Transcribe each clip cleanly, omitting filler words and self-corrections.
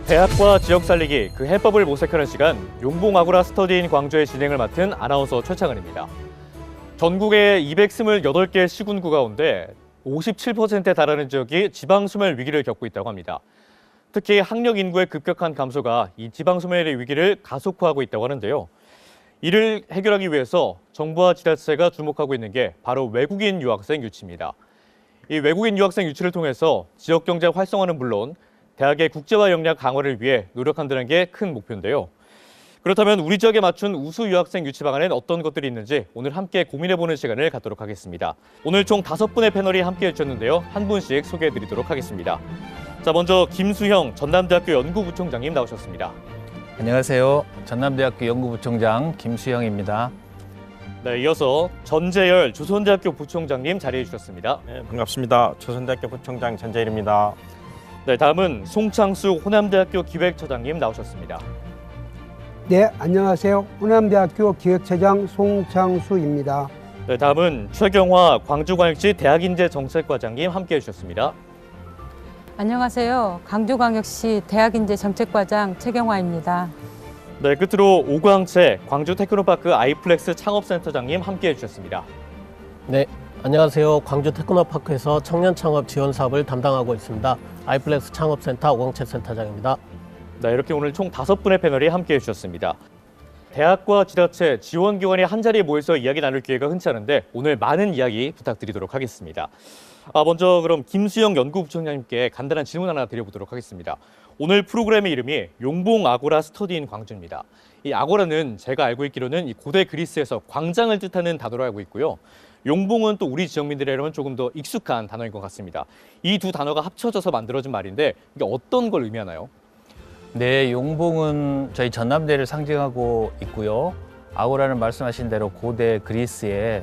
대학과 지역 살리기 그 해법을 모색하는 시간, 용봉 아고라 스터디인 광주의 진행을 맡은 아나운서 최창은입니다. 전국의 228개 시군구 가운데 57%에 달하는 지역이 지방소멸 위기를 겪고 있다고 합니다. 특히 학령 인구의 급격한 감소가 이 지방소멸의 위기를 가속화하고 있다고 하는데요. 이를 해결하기 위해서 정부와 지자체가 주목하고 있는 게 바로 외국인 유학생 유치입니다. 이 외국인 유학생 유치를 통해서 지역 경제 활성화는 물론 대학의 국제화 역량 강화를 위해 노력한다는 게 큰 목표인데요. 그렇다면 우리 지역에 맞춘 우수 유학생 유치 방안엔 어떤 것들이 있는지 오늘 함께 고민해보는 시간을 갖도록 하겠습니다. 오늘 총 5분의 패널이 함께해 주셨는데요. 한 분씩 소개해드리도록 하겠습니다. 자, 먼저 김수형 전남대학교 연구부총장님 나오셨습니다. 안녕하세요. 전남대학교 연구부총장 김수형입니다. 네, 이어서 전재열 조선대학교 부총장님 자리해 주셨습니다. 네, 반갑습니다. 조선대학교 부총장 전재일입니다. 네, 다음은 송창수 호남대학교 기획처장님 나오셨습니다. 네, 안녕하세요. 호남대학교 기획처장 송창수입니다. 네, 다음은 최경화 광주광역시 대학인재정책과장님 함께해 주셨습니다. 안녕하세요. 광주광역시 대학인재정책과장 최경화입니다. 네, 끝으로 오광채 광주테크노파크 아이플렉스 창업센터장님 함께해 주셨습니다. 네, 안녕하세요. 광주 테크노파크에서 청년 창업 지원 사업을 담당하고 있습니다. 아이플렉스 창업센터 오광채 센터장입니다. 네, 이렇게 오늘 총 5분의 패널이 함께해 주셨습니다. 대학과 지자체, 지원기관이 한자리에 모여서 이야기 나눌 기회가 흔치 않은데 오늘 많은 이야기 부탁드리도록 하겠습니다. 먼저 그럼 김수영 연구부총장님께 간단한 질문 하나 드려보도록 하겠습니다. 오늘 프로그램의 이름이 용봉 아고라 스터디인 광주입니다. 이 아고라는 제가 알고 있기로는 이 고대 그리스에서 광장을 뜻하는 단어로 알고 있고요. 용봉은 또 우리 지역민들에게는 조금 더 익숙한 단어인 것 같습니다. 이 두 단어가 합쳐져서 만들어진 말인데 이게 어떤 걸 의미하나요? 네, 용봉은 저희 전남대를 상징하고 있고요. 아고라는 말씀하신 대로 고대 그리스의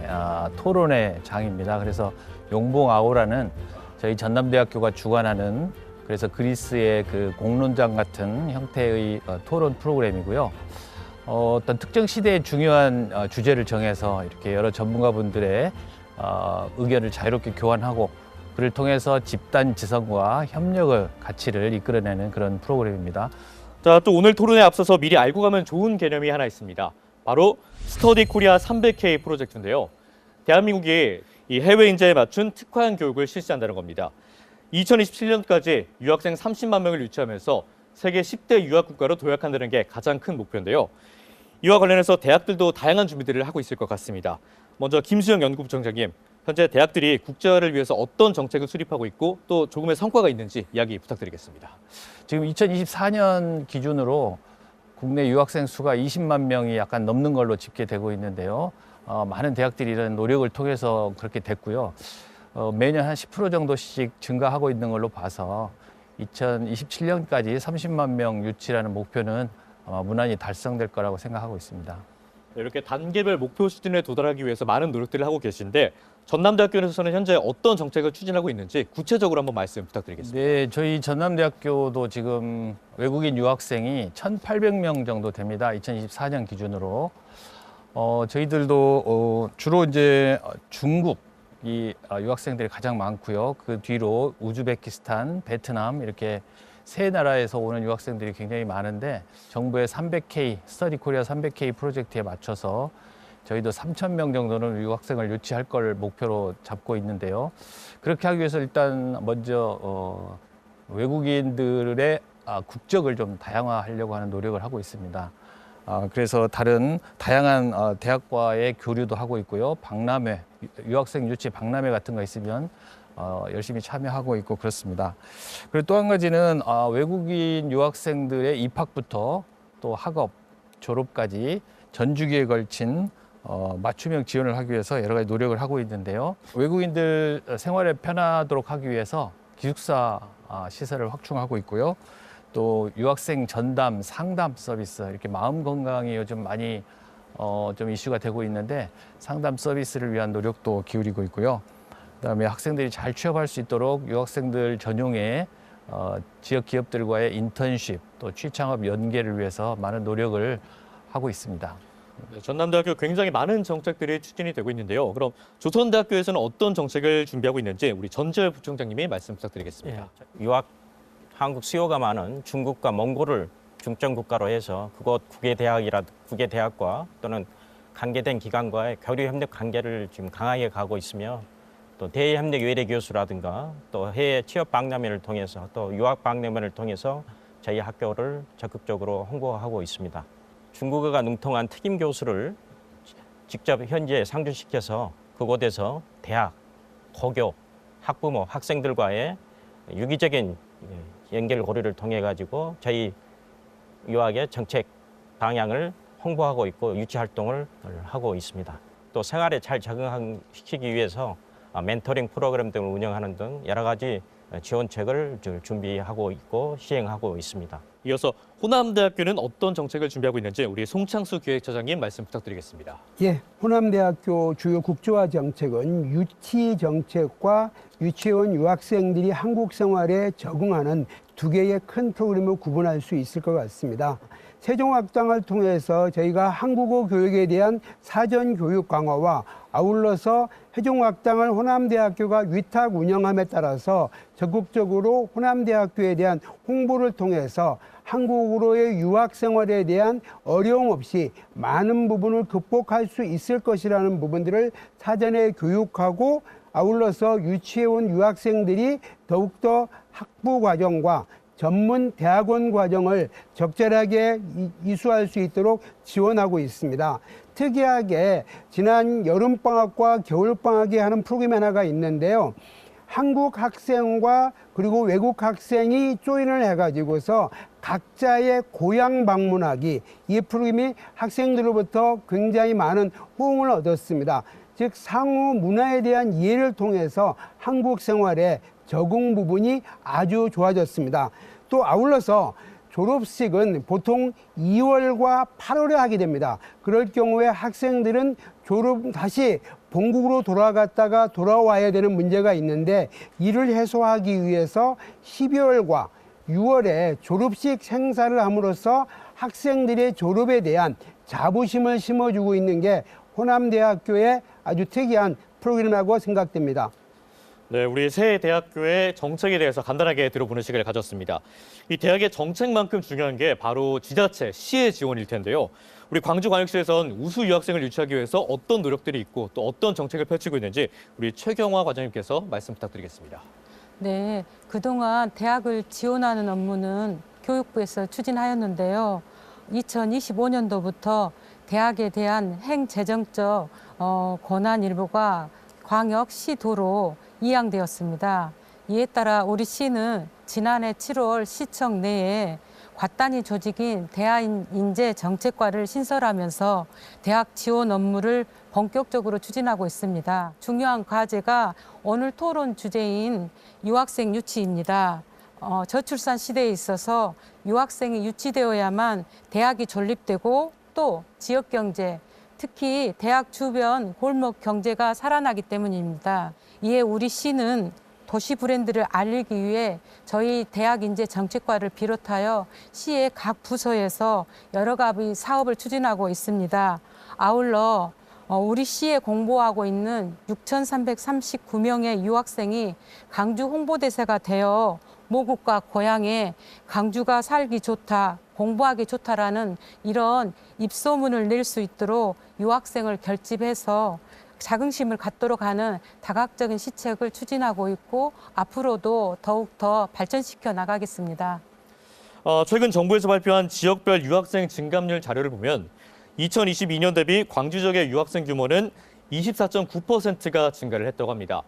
토론의 장입니다. 그래서 용봉 아고라는 저희 전남대학교가 주관하는 그래서 그리스의 그 공론장 같은 형태의 토론 프로그램이고요. 어떤 특정 시대의 중요한 주제를 정해서 이렇게 여러 전문가분들의 의견을 자유롭게 교환하고 그를 통해서 집단 지성과 협력을 가치를 이끌어내는 그런 프로그램입니다. 자, 또 오늘 토론에 앞서서 미리 알고 가면 좋은 개념이 하나 있습니다. 바로 스터디 코리아 300K 프로젝트인데요. 대한민국이 이 해외 인재에 맞춘 특화형 교육을 실시한다는 겁니다. 2027년까지 유학생 30만 명을 유치하면서 세계 10대 유학 국가로 도약한다는 게 가장 큰 목표인데요. 이와 관련해서 대학들도 다양한 준비들을 하고 있을 것 같습니다. 먼저 김수영 연구부총장님, 현재 대학들이 국제화를 위해서 어떤 정책을 수립하고 있고 또 조금의 성과가 있는지 이야기 부탁드리겠습니다. 지금 2024년 기준으로 국내 유학생 수가 20만 명이 약간 넘는 걸로 집계되고 있는데요. 많은 대학들이 이런 노력을 통해서 그렇게 됐고요. 매년 한 10% 정도씩 증가하고 있는 걸로 봐서 2027년까지 30만 명 유치라는 목표는 무난히 달성될 거라고 생각하고 있습니다. 이렇게 단계별 목표 수준에 도달하기 위해서 많은 노력들을 하고 계신데 전남대학교에서는 현재 어떤 정책을 추진하고 있는지 구체적으로 한번 말씀 부탁드리겠습니다. 네, 저희 전남대학교도 지금 외국인 유학생이 1,800명 정도 됩니다. 2024년 기준으로. 저희들도 주로 이제 중국 이 유학생들이 가장 많고요. 그 뒤로 우즈베키스탄, 베트남 이렇게 세 나라에서 오는 유학생들이 굉장히 많은데 정부의 300K, 스터디 코리아 300K 프로젝트에 맞춰서 저희도 3,000명 정도는 유학생을 유치할 걸 목표로 잡고 있는데요. 그렇게 하기 위해서 일단 먼저 외국인들의 국적을 좀 다양화하려고 하는 노력을 하고 있습니다. 그래서 다양한 대학과의 교류도 하고 있고요. 박람회, 유학생 유치 박람회 같은 거 있으면 열심히 참여하고 있고 그렇습니다. 그리고 또 한 가지는 외국인 유학생들의 입학부터 또 학업, 졸업까지 전주기에 걸친 맞춤형 지원을 하기 위해서 여러 가지 노력을 하고 있는데요. 외국인들 생활에 편하도록 하기 위해서 기숙사 시설을 확충하고 있고요. 또 유학생 전담, 상담 서비스 이렇게 마음 건강이 요즘 많이 좀 이슈가 되고 있는데 상담 서비스를 위한 노력도 기울이고 있고요. 그다음에 학생들이 잘 취업할 수 있도록 유학생들 전용의 지역 기업들과의 인턴십 또 취창업 연계를 위해서 많은 노력을 하고 있습니다. 네, 전남대학교 굉장히 많은 정책들이 추진이 되고 있는데요. 그럼 조선대학교에서는 어떤 정책을 준비하고 있는지 우리 전재열 부총장님이 말씀 부탁드리겠습니다. 유학 한국 수요가 많은 중국과 몽골을 중점 국가로 해서 그곳 국외 대학과 또는 관계된 기관과의 교류 협력 관계를 지금 강하게 가고 있으며 또 대협력 외래 교수라든가 또 해외 취업 박람회를 통해서 또 유학 박람회를 통해서 저희 학교를 적극적으로 홍보하고 있습니다. 중국어가 능통한 특임 교수를 직접 현지에 상주시켜서 그곳에서 대학, 고교, 학부모, 학생들과의 유기적인 연결고리를 통해 가지고 저희 유학의 정책 방향을 홍보하고 있고 유치 활동을 하고 있습니다. 또 생활에 잘 적응시키기 위해서 멘토링 프로그램 등을 운영하는 등 여러 가지 지원책을 준비하고 있고 시행하고 있습니다. 이어서 호남대학교는 어떤 정책을 준비하고 있는지 우리 송창수 기획처장님 말씀 부탁드리겠습니다. 예, 호남대학교 주요 국제화 정책은 유치 정책과 유치원 유학생들이 한국 생활에 적응하는 두 개의 큰 프로그램을 구분할 수 있을 것 같습니다. 세종학당을 통해서 저희가 한국어 교육에 대한 사전 교육 강화와 아울러서 세종학당을 호남대학교가 위탁 운영함에 따라서 적극적으로 호남대학교에 대한 홍보를 통해서 한국으로의 유학 생활에 대한 어려움 없이 많은 부분을 극복할 수 있을 것이라는 부분들을 사전에 교육하고 아울러서 유치해온 유학생들이 더욱더 학부 과정과 전문 대학원 과정을 적절하게 이수할 수 있도록 지원하고 있습니다. 특이하게 지난 여름방학과 겨울방학에 하는 프로그램 하나가 있는데요. 한국 학생과 그리고 외국 학생이 조인을 해가지고서 각자의 고향 방문하기, 이 프로그램이 학생들로부터 굉장히 많은 호응을 얻었습니다. 즉 상호 문화에 대한 이해를 통해서 한국 생활에 적응 부분이 아주 좋아졌습니다. 또 아울러서 졸업식은 보통 2월과 8월에 하게 됩니다. 그럴 경우에 학생들은 다시 본국으로 돌아갔다가 돌아와야 되는 문제가 있는데 이를 해소하기 위해서 12월과 6월에 졸업식 행사를 함으로써 학생들의 졸업에 대한 자부심을 심어주고 있는 게 호남대학교의 아주 특이한 프로그램이라고 생각됩니다. 네, 우리 새 대학교의 정책에 대해서 간단하게 들어보는 시간을 가졌습니다. 이 대학의 정책만큼 중요한 게 바로 지자체, 시의 지원일 텐데요. 우리 광주광역시에선 우수 유학생을 유치하기 위해서 어떤 노력들이 있고 또 어떤 정책을 펼치고 있는지 우리 최경화 과장님께서 말씀 부탁드리겠습니다. 네, 그동안 대학을 지원하는 업무는 교육부에서 추진하였는데요. 2025년도부터 대학에 대한 행재정적 권한 일부가 광역, 시도로 이양되었습니다. 이에 따라 우리 시는 지난해 7월 시청 내에 괄단위 조직인 대학인재정책과를 신설하면서 대학 지원 업무를 본격적으로 추진하고 있습니다. 중요한 과제가 오늘 토론 주제인 유학생 유치입니다. 저출산 시대에 있어서 유학생이 유치되어야만 대학이 존립되고 또 지역경제, 특히 대학 주변 골목 경제가 살아나기 때문입니다. 이에 우리 시는 도시 브랜드를 알리기 위해 저희 대학인재정책과를 비롯하여 시의 각 부서에서 여러 가지 사업을 추진하고 있습니다. 아울러 우리 시에 공부하고 있는 6,339명의 유학생이 강주 홍보대사가 되어 모국과 고향에 강주가 살기 좋다, 공부하기 좋다라는 이런 입소문을 낼 수 있도록 유학생을 결집해서 자긍심을 갖도록 하는 다각적인 시책을 추진하고 있고 앞으로도 더욱 더 발전시켜 나가겠습니다. 최근 정부에서 발표한 지역별 유학생 증감률 자료를 보면 2022년 대비 광주 지역의 유학생 규모는 24.9%가 증가를 했다고 합니다.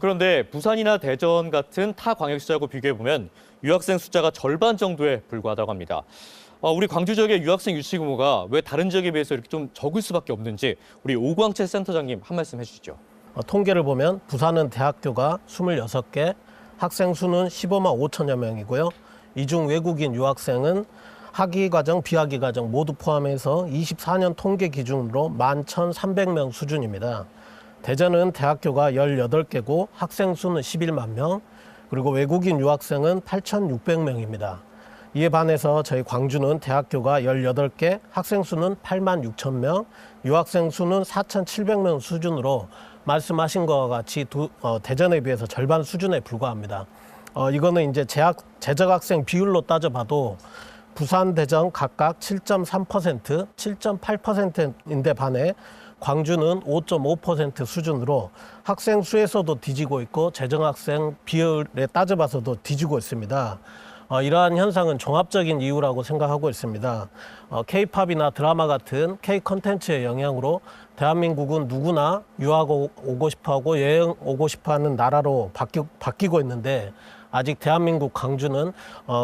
그런데 부산이나 대전 같은 타 광역시하고 비교해보면 유학생 숫자가 절반 정도에 불과하다고 합니다. 우리 광주 지역의 유학생 유치 규모가 왜 다른 지역에 비해서 이렇게 좀 적을 수밖에 없는지 우리 오광채 센터장님 한 말씀 해주시죠. 통계를 보면 부산은 대학교가 26개, 학생 수는 15만 5천여 명이고요. 이 중 외국인 유학생은 학위과정, 비학위과정 모두 포함해서 24년 통계 기준으로 11,300명 수준입니다. 대전은 대학교가 18개고 학생 수는 11만 명, 그리고 외국인 유학생은 8,600명입니다. 이에 반해서 저희 광주는 대학교가 18개, 학생 수는 8만 6천 명, 유학생 수는 4,700명 수준으로 말씀하신 것과 같이 대전에 비해서 절반 수준에 불과합니다. 이거는 이제 재적 학생 비율로 따져봐도 부산, 대전 각각 7.3%, 7.8%인데 반해 광주는 5.5% 수준으로 학생 수에서도 뒤지고 있고 재정 학생 비율에 따져봐서도 뒤지고 있습니다. 이러한 현상은 종합적인 이유라고 생각하고 있습니다. K-팝이나 드라마 같은 K-컨텐츠의 영향으로 대한민국은 누구나 유학 오고 싶어하고 여행 오고 싶어하는 나라로 바뀌고 있는데 아직 대한민국 광주는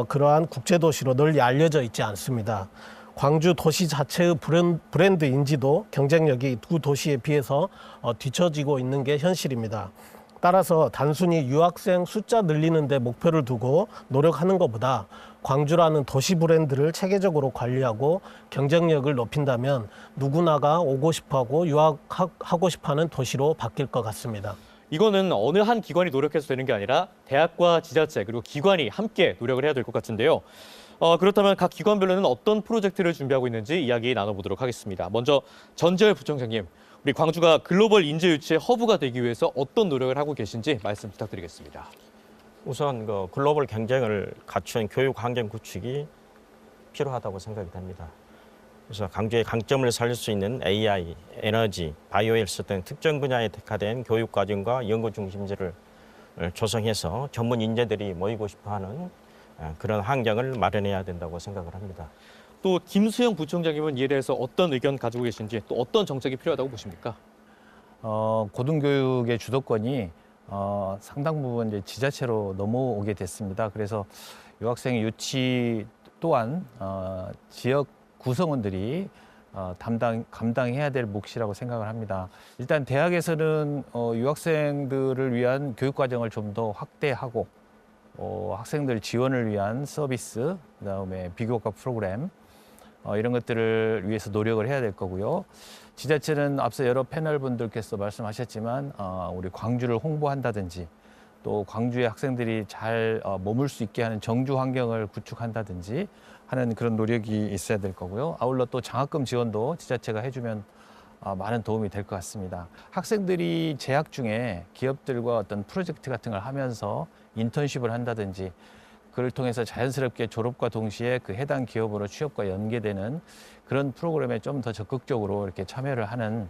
그러한 국제도시로 널리 알려져 있지 않습니다. 광주 도시 자체의 브랜드 인지도, 경쟁력이 두 도시에 비해서 뒤처지고 있는 게 현실입니다. 따라서 단순히 유학생 숫자 늘리는 데 목표를 두고 노력하는 것보다 광주라는 도시 브랜드를 체계적으로 관리하고 경쟁력을 높인다면 누구나가 오고 싶어하고 유학하고 싶어하는 도시로 바뀔 것 같습니다. 이거는 어느 한 기관이 노력해서 되는 게 아니라 대학과 지자체 그리고 기관이 함께 노력을 해야 될 것 같은데요. 그렇다면 각 기관별로는 어떤 프로젝트를 준비하고 있는지 이야기 나눠보도록 하겠습니다. 먼저 전재열 부총장님, 우리 광주가 글로벌 인재 유치의 허브가 되기 위해서 어떤 노력을 하고 계신지 말씀 부탁드리겠습니다. 우선 그 글로벌 경쟁을 갖춘 교육 환경 구축이 필요하다고 생각이 됩니다. 그래서 광주의 강점을 살릴 수 있는 AI, 에너지, 바이오헬스 등 특정 분야에 특화된 교육 과정과 연구 중심지를 조성해서 전문 인재들이 모이고 싶어하는 그런 환경을 마련해야 된다고 생각을 합니다. 또 김수영 부총장님은 이에 대해서 어떤 의견 가지고 계신지 또 어떤 정책이 필요하다고 보십니까? 고등교육의 주도권이 상당 부분 이제 지자체로 넘어오게 됐습니다. 그래서 유학생 유치 또한 지역 구성원들이 감당해야 될 몫이라고 생각을 합니다. 일단 대학에서는 유학생들을 위한 교육 과정을 좀 더 확대하고 학생들 지원을 위한 서비스, 그다음에 비교과 프로그램 이런 것들을 위해서 노력을 해야 될 거고요. 지자체는 앞서 여러 패널 분들께서 말씀하셨지만 우리 광주를 홍보한다든지 또 광주의 학생들이 잘 머물 수 있게 하는 정주 환경을 구축한다든지 하는 그런 노력이 있어야 될 거고요. 아울러 또 장학금 지원도 지자체가 해주면 많은 도움이 될 것 같습니다. 학생들이 재학 중에 기업들과 어떤 프로젝트 같은 걸 하면서 인턴십을 한다든지 그를 통해서 자연스럽게 졸업과 동시에 그 해당 기업으로 취업과 연계되는 그런 프로그램에 좀 더 적극적으로 이렇게 참여를 하는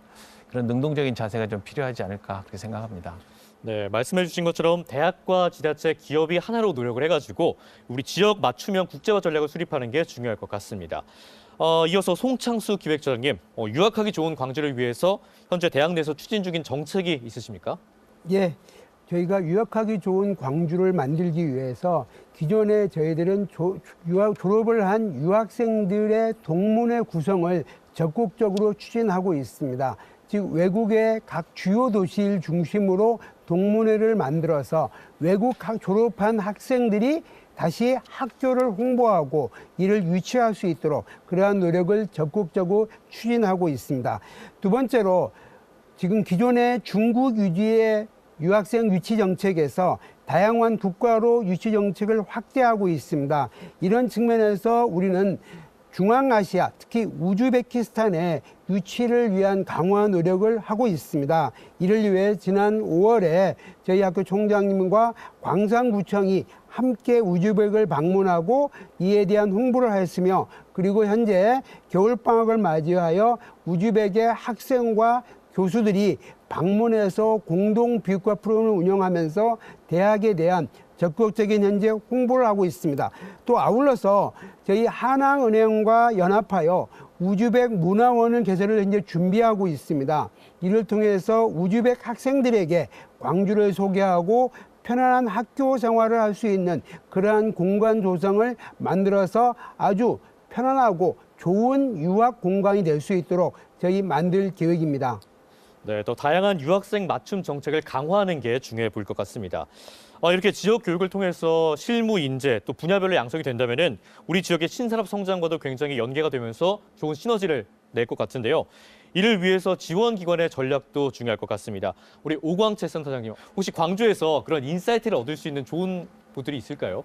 그런 능동적인 자세가 좀 필요하지 않을까 그렇게 생각합니다. 네, 말씀해 주신 것처럼 대학과 지자체, 기업이 하나로 노력을 해가지고 우리 지역 맞춤형 국제화 전략을 수립하는 게 중요할 것 같습니다. 이어서 송창수 기획처장님, 유학하기 좋은 광주를 위해서 현재 대학 내에서 추진 중인 정책이 있으십니까? 예, 저희가 유학하기 좋은 광주를 만들기 위해서 기존에 저희들은 졸업을 한 유학생들의 동문회 구성을 적극적으로 추진하고 있습니다. 즉 외국의 각 주요 도시를 중심으로 동문회를 만들어서 외국 졸업한 학생들이 다시 학교를 홍보하고 이를 유치할 수 있도록 그러한 노력을 적극적으로 추진하고 있습니다. 두 번째로 지금 기존의 중국 유지의 유학생 유치 정책에서 다양한 국가로 유치 정책을 확대하고 있습니다. 이런 측면에서 우리는 중앙아시아, 특히 우즈베키스탄의 유치를 위한 강화 노력을 하고 있습니다. 이를 위해 지난 5월에 저희 학교 총장님과 광산구청이 함께 우즈벡을 방문하고 이에 대한 홍보를 하였으며 그리고 현재 겨울방학을 맞이하여 우즈벡의 학생과 교수들이 방문해서 공동 비교과 프로그램을 운영하면서 대학에 대한 적극적인 현재 홍보를 하고 있습니다. 또 아울러서 저희 하나은행과 연합하여 우즈벡 문화원을 개설을 현재 준비하고 있습니다. 이를 통해서 우즈벡 학생들에게 광주를 소개하고 편안한 학교 생활을 할 수 있는 그러한 공간 조성을 만들어서 아주 편안하고 좋은 유학 공간이 될 수 있도록 저희 만들 계획입니다. 네, 더 다양한 유학생 맞춤 정책을 강화하는 게 중요해 보일 것 같습니다. 이렇게 지역 교육을 통해서 실무 인재 또 분야별로 양성이 된다면은 우리 지역의 신산업 성장과도 굉장히 연계가 되면서 좋은 시너지를 낼 것 같은데요. 이를 위해서 지원 기관의 전략도 중요할 것 같습니다. 우리 오광채 센터장님, 혹시 광주에서 그런 인사이트를 얻을 수 있는 좋은 분들이 있을까요?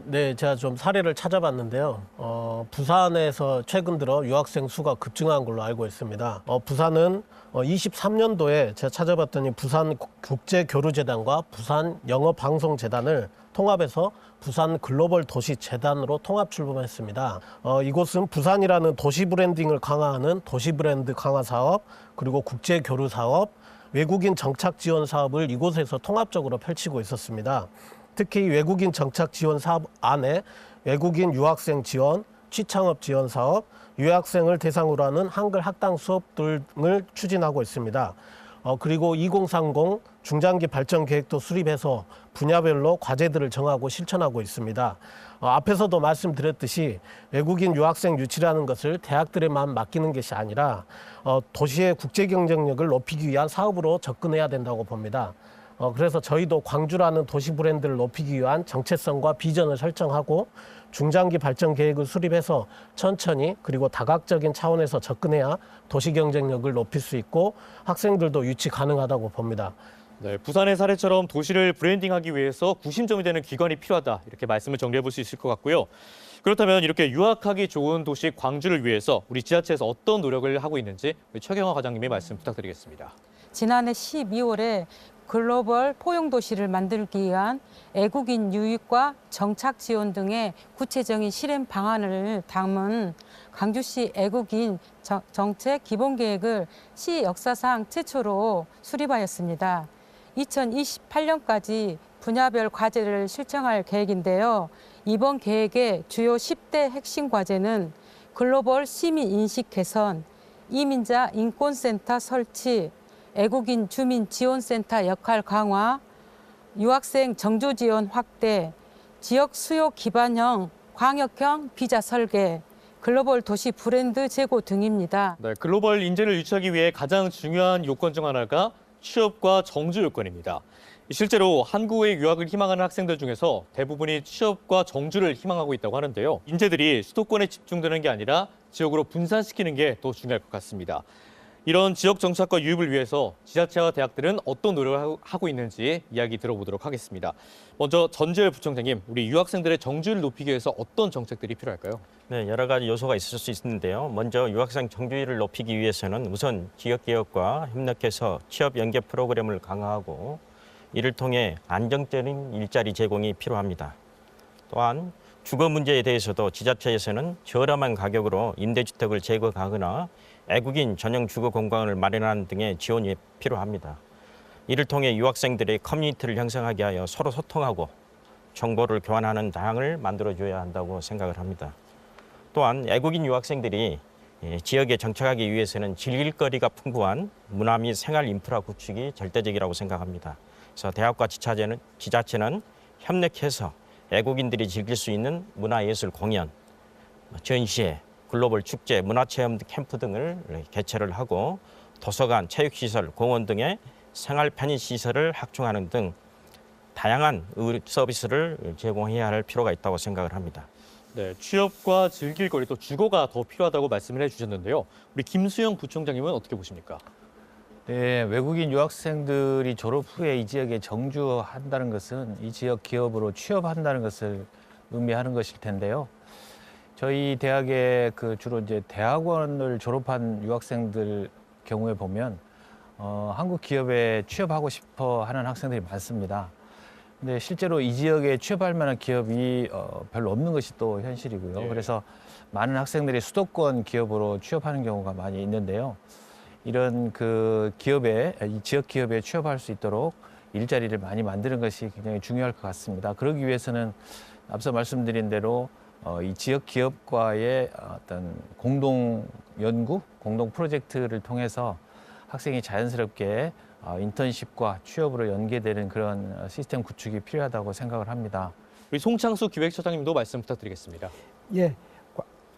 네, 제가 좀 사례를 찾아봤는데요. 부산에서 최근 들어 유학생 수가 급증한 걸로 알고 있습니다. 부산은 23년도에 제가 찾아봤더니 부산 국제교류재단과 부산 영어방송재단을 통합해서 부산 글로벌 도시 재단으로 통합 출범했습니다. 이곳은 부산이라는 도시 브랜딩을 강화하는 도시 브랜드 강화 사업, 그리고 국제 교류 사업, 외국인 정착 지원 사업을 이곳에서 통합적으로 펼치고 있었습니다. 특히 외국인 정착 지원 사업 안에 외국인 유학생 지원, 취창업 지원 사업, 유학생을 대상으로 하는 한글 학당 수업 등을 추진하고 있습니다. 그리고 2030 중장기 발전 계획도 수립해서 분야별로 과제들을 정하고 실천하고 있습니다. 앞에서도 말씀드렸듯이 외국인 유학생 유치라는 것을 대학들에만 맡기는 것이 아니라 도시의 국제 경쟁력을 높이기 위한 사업으로 접근해야 된다고 봅니다. 그래서 저희도 광주라는 도시 브랜드를 높이기 위한 정체성과 비전을 설정하고 중장기 발전 계획을 수립해서 천천히 그리고 다각적인 차원에서 접근해야 도시 경쟁력을 높일 수 있고 학생들도 유치 가능하다고 봅니다. 네, 부산의 사례처럼 도시를 브랜딩하기 위해서 구심점이 되는 기관이 필요하다. 이렇게 말씀을 정리해 볼 수 있을 것 같고요. 그렇다면 이렇게 유학하기 좋은 도시 광주를 위해서 우리 지자체에서 어떤 노력을 하고 있는지 우리 최경화 과장님의 말씀 부탁드리겠습니다. 지난해 12월에 글로벌 포용도시를 만들기 위한 애국인 유입과 정착 지원 등의 구체적인 실행 방안을 담은 광주시 애국인 정책 기본계획을 시 역사상 최초로 수립하였습니다. 2028년까지 분야별 과제를 실정할 계획인데요. 이번 계획의 주요 10대 핵심 과제는 글로벌 시민 인식 개선, 이민자 인권센터 설치, 애국인 주민 지원센터 역할 강화, 유학생 정조 지원 확대, 지역 수요 기반형 광역형 비자 설계, 글로벌 도시 브랜드 제고 등입니다. 네, 글로벌 인재를 유치하기 위해 가장 중요한 요건 중 하나가 취업과 정주 요건입니다. 실제로 한국에 유학을 희망하는 학생들 중에서 대부분이 취업과 정주를 희망하고 있다고 하는데요. 인재들이 수도권에 집중되는 게 아니라 지역으로 분산시키는 게 더 중요할 것 같습니다. 이런 지역 정착과 유입을 위해서 지자체와 대학들은 어떤 노력을 하고 있는지 이야기 들어보도록 하겠습니다. 먼저 전재열 부총장님, 우리 유학생들의 정주를 높이기 위해서 어떤 정책들이 필요할까요? 네, 여러 가지 요소가 있을 수 있는데요. 먼저 유학생 정주율을 높이기 위해서는 우선 지역기업과 협력해서 취업 연계 프로그램을 강화하고 이를 통해 안정적인 일자리 제공이 필요합니다. 또한 주거 문제에 대해서도 지자체에서는 저렴한 가격으로 임대주택을 제공하거나 애국인 전용 주거 공간을 마련하는 등의 지원이 필요합니다. 이를 통해 유학생들의 커뮤니티를 형성하게 하여 서로 소통하고 정보를 교환하는 장을 만들어줘야 한다고 생각을 합니다. 또한 애국인 유학생들이 지역에 정착하기 위해서는 즐길 거리가 풍부한 문화 및 생활 인프라 구축이 절대적이라고 생각합니다. 그래서 대학과 지자체는 협력해서 애국인들이 즐길 수 있는 문화예술 공연, 전시회, 글로벌 축제, 문화체험 캠프 등을 개최를 하고 도서관, 체육시설, 공원 등의 생활 편의시설을 확충하는 등 다양한 서비스를 제공해야 할 필요가 있다고 생각을 합니다. 네, 취업과 즐길 거리 또 주거가 더 필요하다고 말씀을 해주셨는데요. 우리 김수영 부총장님은 어떻게 보십니까? 네, 외국인 유학생들이 졸업 후에 이 지역에 정주한다는 것은 이 지역 기업으로 취업한다는 것을 의미하는 것일 텐데요. 저희 대학에 주로 이제 대학원을 졸업한 유학생들 경우에 보면 한국 기업에 취업하고 싶어 하는 학생들이 많습니다. 근데 실제로 이 지역에 취업할 만한 기업이 별로 없는 것이 또 현실이고요. 네. 그래서 많은 학생들이 수도권 기업으로 취업하는 경우가 많이 있는데요. 이런 이 지역 기업에 취업할 수 있도록 일자리를 많이 만드는 것이 굉장히 중요할 것 같습니다. 그러기 위해서는 앞서 말씀드린 대로 이 지역 기업과의 어떤 공동 연구, 공동 프로젝트를 통해서 학생이 자연스럽게 인턴십과 취업으로 연계되는 그런 시스템 구축이 필요하다고 생각을 합니다. 우리 송창수 기획처장님도 말씀 부탁드리겠습니다. 예,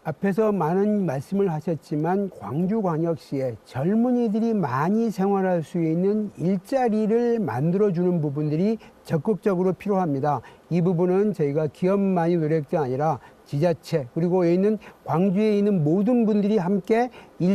앞에서 많은 말씀을 하셨지만 광주광역시에 젊은이들이 많이 생활할 수 있는 일자리를 만들어주는 부분들이 적극적으로 필요합니다. 이 부분은 저희가 기업만이 노력이 아니라 지자체 그리고 여기 있는 광주에 있는 모든 분들이 함께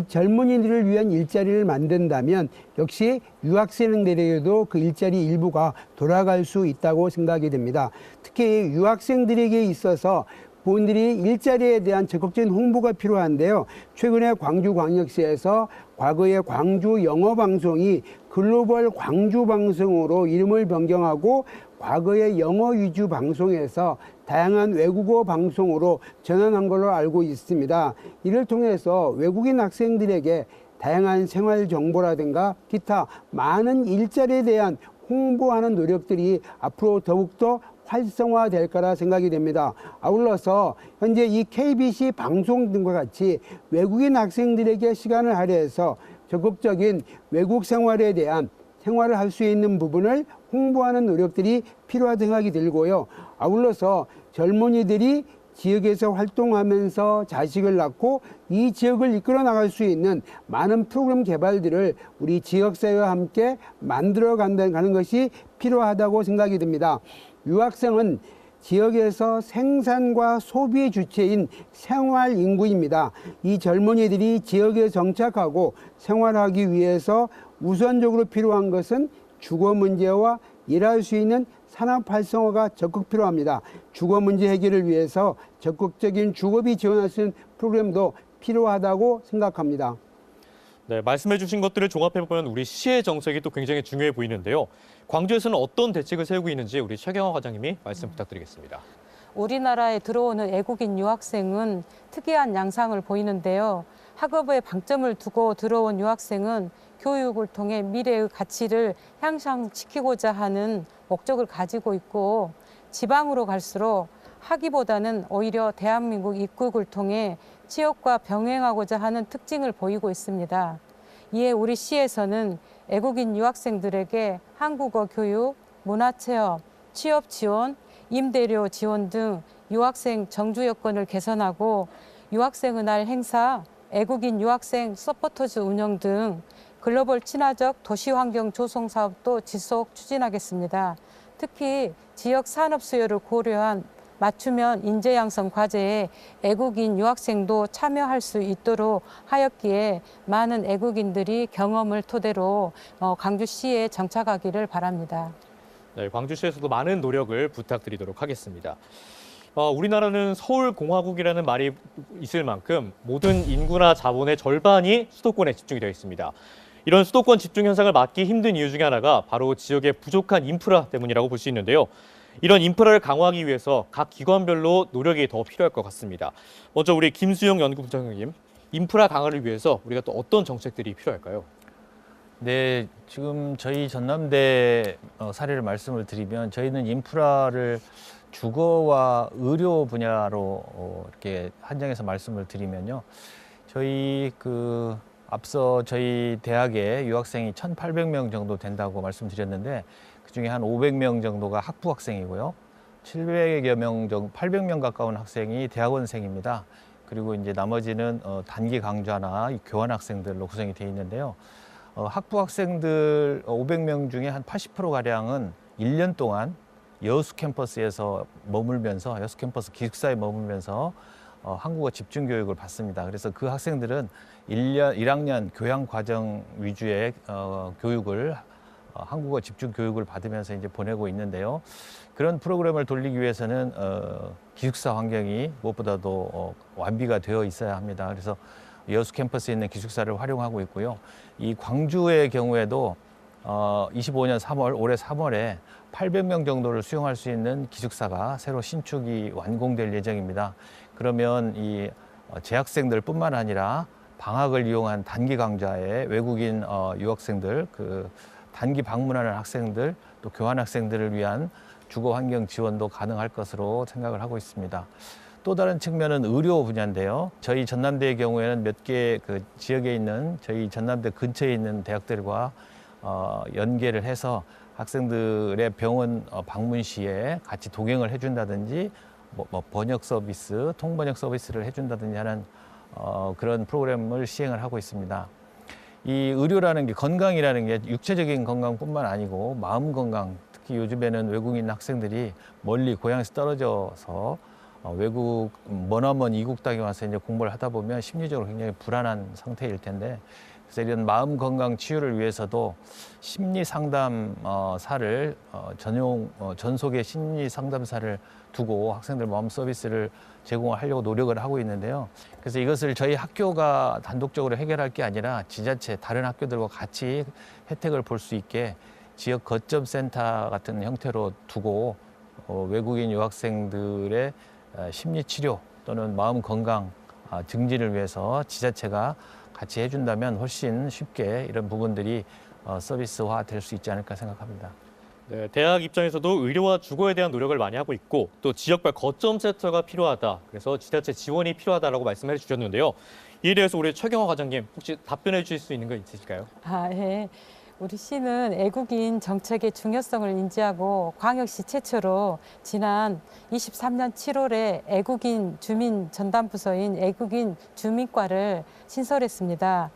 젊은이들을 위한 일자리를 만든다면 역시 유학생들에게도 그 일자리 일부가 돌아갈 수 있다고 생각이 됩니다. 특히 유학생들에게 있어서 본인들이 일자리에 대한 적극적인 홍보가 필요한데요. 최근에 광주광역시에서 과거의 광주 영어방송이 글로벌 광주방송으로 이름을 변경하고 과거의 영어 위주 방송에서 다양한 외국어 방송으로 전환한 걸로 알고 있습니다. 이를 통해서 외국인 학생들에게 다양한 생활 정보라든가 기타 많은 일자리에 대한 홍보하는 노력들이 앞으로 더욱더 활성화될 거라 생각이 됩니다. 아울러서 현재 이 KBC 방송 등과 같이 외국인 학생들에게 시간을 할애해서 적극적인 외국 생활에 대한 생활을 할 수 있는 부분을 홍보하는 노력들이 필요하다고 생각이 들고요. 아울러서 젊은이들이 지역에서 활동하면서 자식을 낳고 이 지역을 이끌어 나갈 수 있는 많은 프로그램 개발들을 우리 지역사회와 함께 만들어 가는 것이 필요하다고 생각이 듭니다. 유학생은 지역에서 생산과 소비의 주체인 생활 인구입니다. 이 젊은이들이 지역에 정착하고 생활하기 위해서 우선적으로 필요한 것은 주거 문제와 일할 수 있는 산업 활성화가 적극 필요합니다. 주거 문제 해결을 위해서 적극적인 주거비 지원할 수 있는 프로그램도 필요하다고 생각합니다. 네, 말씀해 주신 것들을 종합해보면 우리 시의 정책이 또 굉장히 중요해 보이는데요. 광주에서는 어떤 대책을 세우고 있는지 우리 최경화 과장님이 말씀 부탁드리겠습니다. 우리나라에 들어오는 외국인 유학생은 특이한 양상을 보이는데요. 학업에 방점을 두고 들어온 유학생은 교육을 통해 미래의 가치를 향상시키고자 하는 목적을 가지고 있고 지방으로 갈수록 학위보다는 오히려 대한민국 입국을 통해 취업과 병행하고자 하는 특징을 보이고 있습니다. 이에 우리 시에서는 외국인 유학생들에게 한국어 교육, 문화체험, 취업 지원, 임대료 지원 등 유학생 정주 여건을 개선하고 유학생의 날 행사, 외국인 유학생 서포터즈 운영 등 글로벌 친화적 도시환경 조성 사업도 지속 추진하겠습니다. 특히 지역 산업 수요를 고려한 맞춤형 인재 양성 과제에 외국인 유학생도 참여할 수 있도록 하였기에 많은 외국인들이 경험을 토대로 광주시에 정착하기를 바랍니다. 네, 광주시에서도 많은 노력을 부탁드리도록 하겠습니다. 우리나라는 서울공화국이라는 말이 있을 만큼 모든 인구나 자본의 절반이 수도권에 집중이 되어 있습니다. 이런 수도권 집중 현상을 막기 힘든 이유 중에 하나가 바로 지역의 부족한 인프라 때문이라고 볼 수 있는데요. 이런 인프라를 강화하기 위해서 각 기관별로 노력이 더 필요할 것 같습니다. 먼저 우리 김수영 연구부장님, 인프라 강화를 위해서 우리가 또 어떤 정책들이 필요할까요? 네, 지금 저희 전남대 사례를 말씀을 드리면 저희는 인프라를 주거와 의료 분야로 이렇게 한정해서 말씀을 드리면요. 저희 앞서 저희 대학에 유학생이 1,800명 정도 된다고 말씀드렸는데 그중에 한 500명 정도가 학부 학생이고요. 700여 명 정도, 800명 가까운 학생이 대학원생입니다. 그리고 이제 나머지는 단기 강좌나 교환 학생들로 구성이 되어 있는데요. 학부 학생들 500명 중에 한 80% 가량은 1년 동안 여수 캠퍼스에서 머물면서 여수 캠퍼스 기숙사에 머물면서 한국어 집중 교육을 받습니다. 그래서 그 학생들은 1학년 교양 과정 위주의 교육을 한국어 집중 교육을 받으면서 이제 보내고 있는데요. 그런 프로그램을 돌리기 위해서는 기숙사 환경이 무엇보다도 완비가 되어 있어야 합니다. 그래서 여수 캠퍼스에 있는 기숙사를 활용하고 있고요. 이 광주의 경우에도 25년 3월, 올해 3월에 800명 정도를 수용할 수 있는 기숙사가 새로 신축이 완공될 예정입니다. 그러면 이 재학생들뿐만 아니라 방학을 이용한 단기 강좌에 외국인 유학생들, 단기 방문하는 학생들, 또 교환 학생들을 위한 주거 환경 지원도 가능할 것으로 생각을 하고 있습니다. 또 다른 측면은 의료 분야인데요. 저희 전남대의 경우에는 몇 개 지역에 있는 저희 전남대 근처에 있는 대학들과 연계를 해서 학생들의 병원 방문 시에 같이 동행을 해준다든지 번역 서비스, 통번역 서비스를 해준다든지 하는 그런 프로그램을 시행을 하고 있습니다. 이 의료라는 게 건강이라는 게 육체적인 건강뿐만 아니고 마음 건강, 특히 요즘에는 외국인 학생들이 멀리 고향에서 떨어져서 외국 머나먼 이국 땅에 와서 이제 공부를 하다 보면 심리적으로 굉장히 불안한 상태일 텐데, 그래서 이런 마음 건강 치유를 위해서도 심리 상담사를 전용 전속의 심리 상담사를 두고 학생들 마음 서비스를 제공하려고 노력을 하고 있는데요. 그래서 이것을 저희 학교가 단독적으로 해결할 게 아니라 지자체 다른 학교들과 같이 혜택을 볼 수 있게 지역 거점 센터 같은 형태로 두고 외국인 유학생들의 심리 치료 또는 마음 건강 증진을 위해서 지자체가 같이 해준다면 훨씬 쉽게 이런 부분들이 서비스화 될 수 있지 않을까 생각합니다. 네, 대학 입장에서도 의료와 주거에 대한 노력을 많이 하고 있고 또 지역별 거점 센터가 필요하다. 그래서 지자체 지원이 필요하다라고 말씀해 주셨는데요. 이에 대해서 우리 최경화 과장님 혹시 답변해 주실 수 있는 거 있으실까요? 예. 우리 시는 애국인 정책의 중요성을 인지하고 광역시 최초로 지난 23년 7월에 애국인 주민 전담부서인 애국인 주민과를 신설했습니다.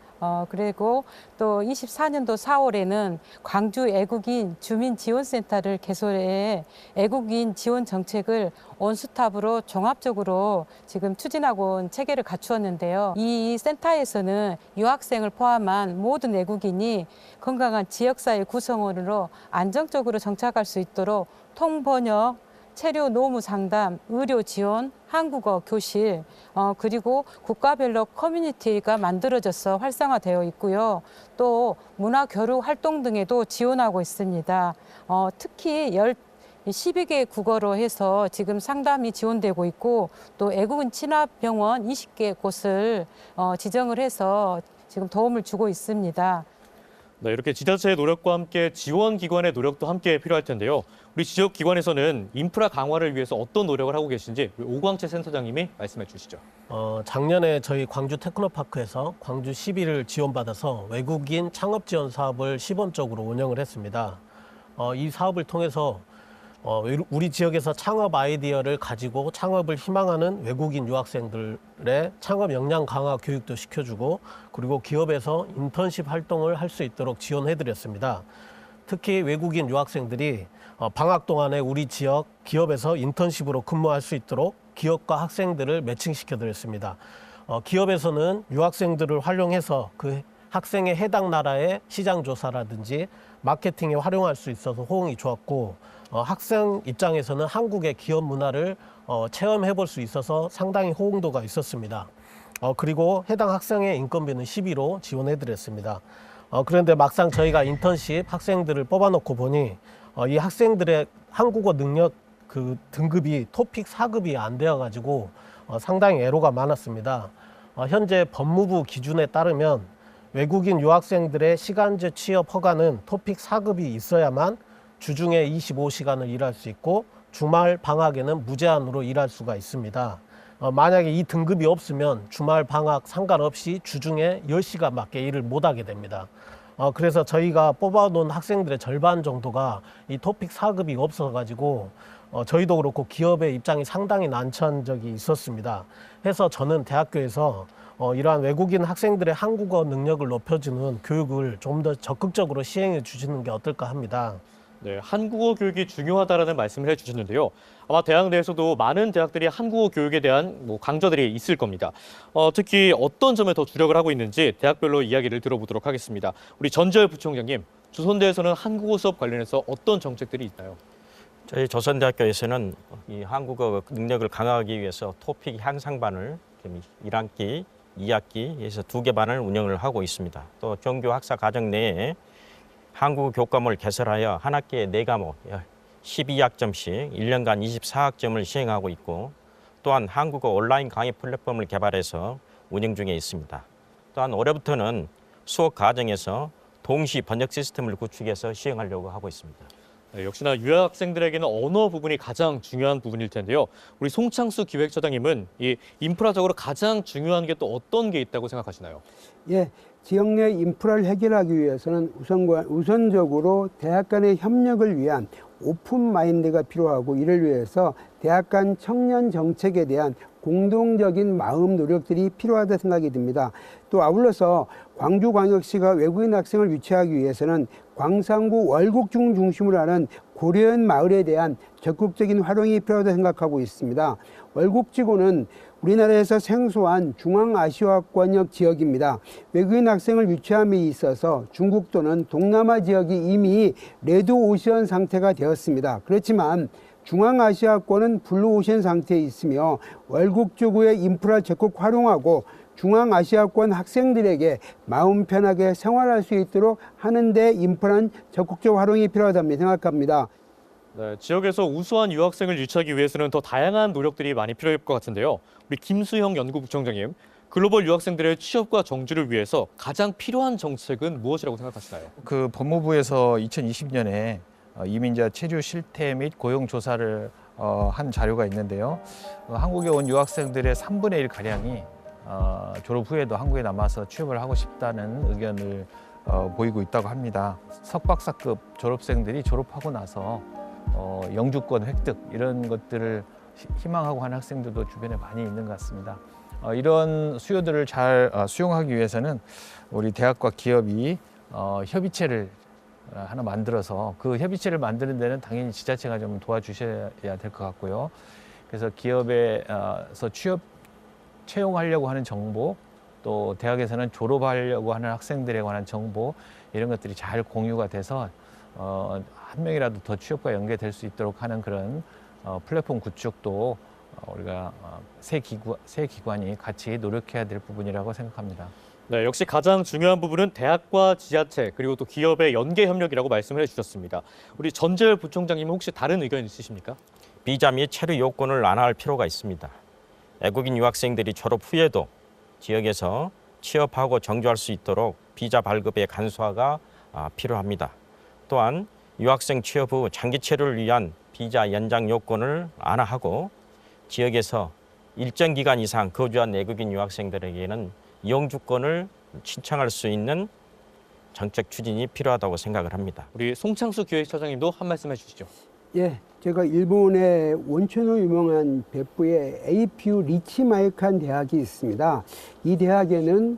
그리고 또 24년도 4월에는 광주 애국인 주민지원센터를 개설해 애국인 지원 정책을 원스톱으로 종합적으로 지금 추진하고 온 체계를 갖추었는데요. 이 센터에서는 유학생을 포함한 모든 애국인이 건강한 지역사회 구성원으로 안정적으로 정착할 수 있도록 통번역, 체류 노무 상담, 의료 지원, 한국어 교실, 그리고 국가별로 커뮤니티가 만들어져서 활성화되어 있고요. 또 문화 교류 활동 등에도 지원하고 있습니다. 특히 12개 국어로 해서 지금 상담이 지원되고 있고 또 애국인 친화병원 20개 곳을 지정을 해서 지금 도움을 주고 있습니다. 네, 이렇게 지자체의 노력과 함께 지원기관의 노력도 함께 필요할 텐데요. 우리 지역기관에서는 인프라 강화를 위해서 어떤 노력을 하고 계신지 오광채 센터장님이 말씀해 주시죠. 작년에 저희 광주 테크노파크에서 광주 11을 지원받아서 외국인 창업 지원 사업을 시범적으로 운영을 했습니다. 이 사업을 통해서 우리 지역에서 창업 아이디어를 가지고 창업을 희망하는 외국인 유학생들의 창업 역량 강화 교육도 시켜주고 그리고 기업에서 인턴십 활동을 할 수 있도록 지원해드렸습니다. 특히 외국인 유학생들이 방학 동안에 우리 지역 기업에서 인턴십으로 근무할 수 있도록 기업과 학생들을 매칭시켜드렸습니다. 기업에서는 유학생들을 활용해서 그 학생의 해당 나라의 시장 조사라든지 마케팅에 활용할 수 있어서 호응이 좋았고 학생 입장에서는 한국의 기업 문화를 체험해 볼 수 있어서 상당히 호응도가 있었습니다. 그리고 해당 학생의 인건비는 12로 지원해 드렸습니다. 그런데 막상 저희가 인턴십 학생들을 뽑아놓고 보니 이 학생들의 한국어 능력 그 등급이 토픽 4급이 안 되어가지고 상당히 애로가 많았습니다. 현재 법무부 기준에 따르면 외국인 유학생들의 시간제 취업 허가는 토픽 4급이 있어야만 주중에 25시간을 일할 수 있고 주말 방학에는 무제한으로 일할 수가 있습니다. 만약에 이 등급이 없으면 주말 방학 상관없이 주중에 10시간밖에 일을 못하게 됩니다. 그래서 저희가 뽑아놓은 학생들의 절반 정도가 이 토픽 4급이 없어가지고 저희도 그렇고 기업의 입장이 상당히 난처한 적이 있었습니다. 해서 저는 대학교에서 이러한 외국인 학생들의 한국어 능력을 높여주는 교육을 좀 더 적극적으로 시행해 주시는 게 어떨까 합니다. 네, 한국어 교육이 중요하다라는 말씀을 해주셨는데요. 아마 대학 내에서도 많은 대학들이 한국어 교육에 대한 강좌들이 있을 겁니다. 특히 어떤 점에 더 주력을 하고 있는지 대학별로 이야기를 들어보도록 하겠습니다. 우리 전재열 부총장님, 조선대에서는 한국어 수업 관련해서 어떤 정책들이 있나요? 저희 조선대학교에서는 이 한국어 능력을 강화하기 위해서 토픽 향상반을 1학기, 2학기에서 2개 반을 운영을 하고 있습니다. 또 정규 학사 과정 내에 한국어 교과목을 개설하여 한 학기에 4과목 12학점씩 1년간 24학점을 시행하고 있고 또한 한국어 온라인 강의 플랫폼을 개발해서 운영 중에 있습니다. 또한 올해부터는 수업 과정에서 동시 번역 시스템을 구축해서 시행하려고 하고 있습니다. 네, 역시나 유학생들에게는 언어 부분이 가장 중요한 부분일 텐데요. 우리 송창수 기획처장님은 이 인프라적으로 가장 중요한 게 또 어떤 게 있다고 생각하시나요? 예, 지역 내 인프라를 해결하기 위해서는 우선적으로 대학 간의 협력을 위한 오픈 마인드가 필요하고 이를 위해서 대학 간 청년 정책에 대한 공동적인 마음 노력들이 필요하다 생각이 듭니다. 또 아울러서 광주광역시가 외국인 학생을 유치하기 위해서는 광산구 월곡중 중심으로 하는 고려인 마을에 대한 적극적인 활용이 필요하다고 생각하고 있습니다. 월곡지구는 우리나라에서 생소한 중앙아시아권역 지역입니다. 외국인 학생을 유치함에 있어서 중국 또는 동남아 지역이 이미 레드오션 상태가 되었습니다. 그렇지만 중앙아시아권은 블루오션 상태에 있으며 월곡지구의 인프라를 적극 활용하고 중앙아시아권 학생들에게 마음 편하게 생활할 수 있도록 하는 데 인프라는 적극적 활용이 필요하다고 생각합니다. 네, 지역에서 우수한 유학생을 유치하기 위해서는 더 다양한 노력들이 많이 필요할 것 같은데요. 우리 김수형 연구부총장님, 글로벌 유학생들의 취업과 정주를 위해서 가장 필요한 정책은 무엇이라고 생각하시나요? 그 법무부에서 2020년에 이민자 체류 실태 및 고용 조사를 한 자료가 있는데요. 한국에 온 유학생들의 3분의 1 가량이 졸업 후에도 한국에 남아서 취업을 하고 싶다는 의견을 보이고 있다고 합니다. 석박사급 졸업생들이 졸업하고 나서 영주권 획득 이런 것들을 희망하고 하는 학생들도 주변에 많이 있는 것 같습니다. 이런 수요들을 잘 수용하기 위해서는 우리 대학과 기업이 협의체를 하나 만들어서 그 협의체를 만드는 데는 당연히 지자체가 좀 도와주셔야 될 것 같고요. 그래서 기업에서 채용하려고 하는 정보, 또 대학에서는 졸업하려고 하는 학생들에 관한 정보 이런 것들이 잘 공유가 돼서 한 명이라도 더 취업과 연계될 수 있도록 하는 그런 플랫폼 구축도 우리가 세 기관이 같이 노력해야 될 부분이라고 생각합니다. 네, 역시 가장 중요한 부분은 대학과 지자체 그리고 또 기업의 연계 협력이라고 말씀을 해주셨습니다. 우리 전재열 부총장님은 혹시 다른 의견 있으십니까? 비자 및 체류 요건을 완화할 필요가 있습니다. 외국인 유학생들이 졸업 후에도 지역에서 취업하고 정주할 수 있도록 비자 발급의 간소화가 필요합니다. 또한 유학생 취업 후 장기 체류를 위한 비자 연장 요건을 완화하고 지역에서 일정 기간 이상 거주한 외국인 유학생들에게는 영주권을 신청할 수 있는 정책 추진이 필요하다고 생각을 합니다. 우리 송창수 기획처장님도 한 말씀 해주시죠. 예, 제가 일본의 온천으로 유명한 베푸의 에이피유 리치마이칸 대학이 있습니다. 이 대학에는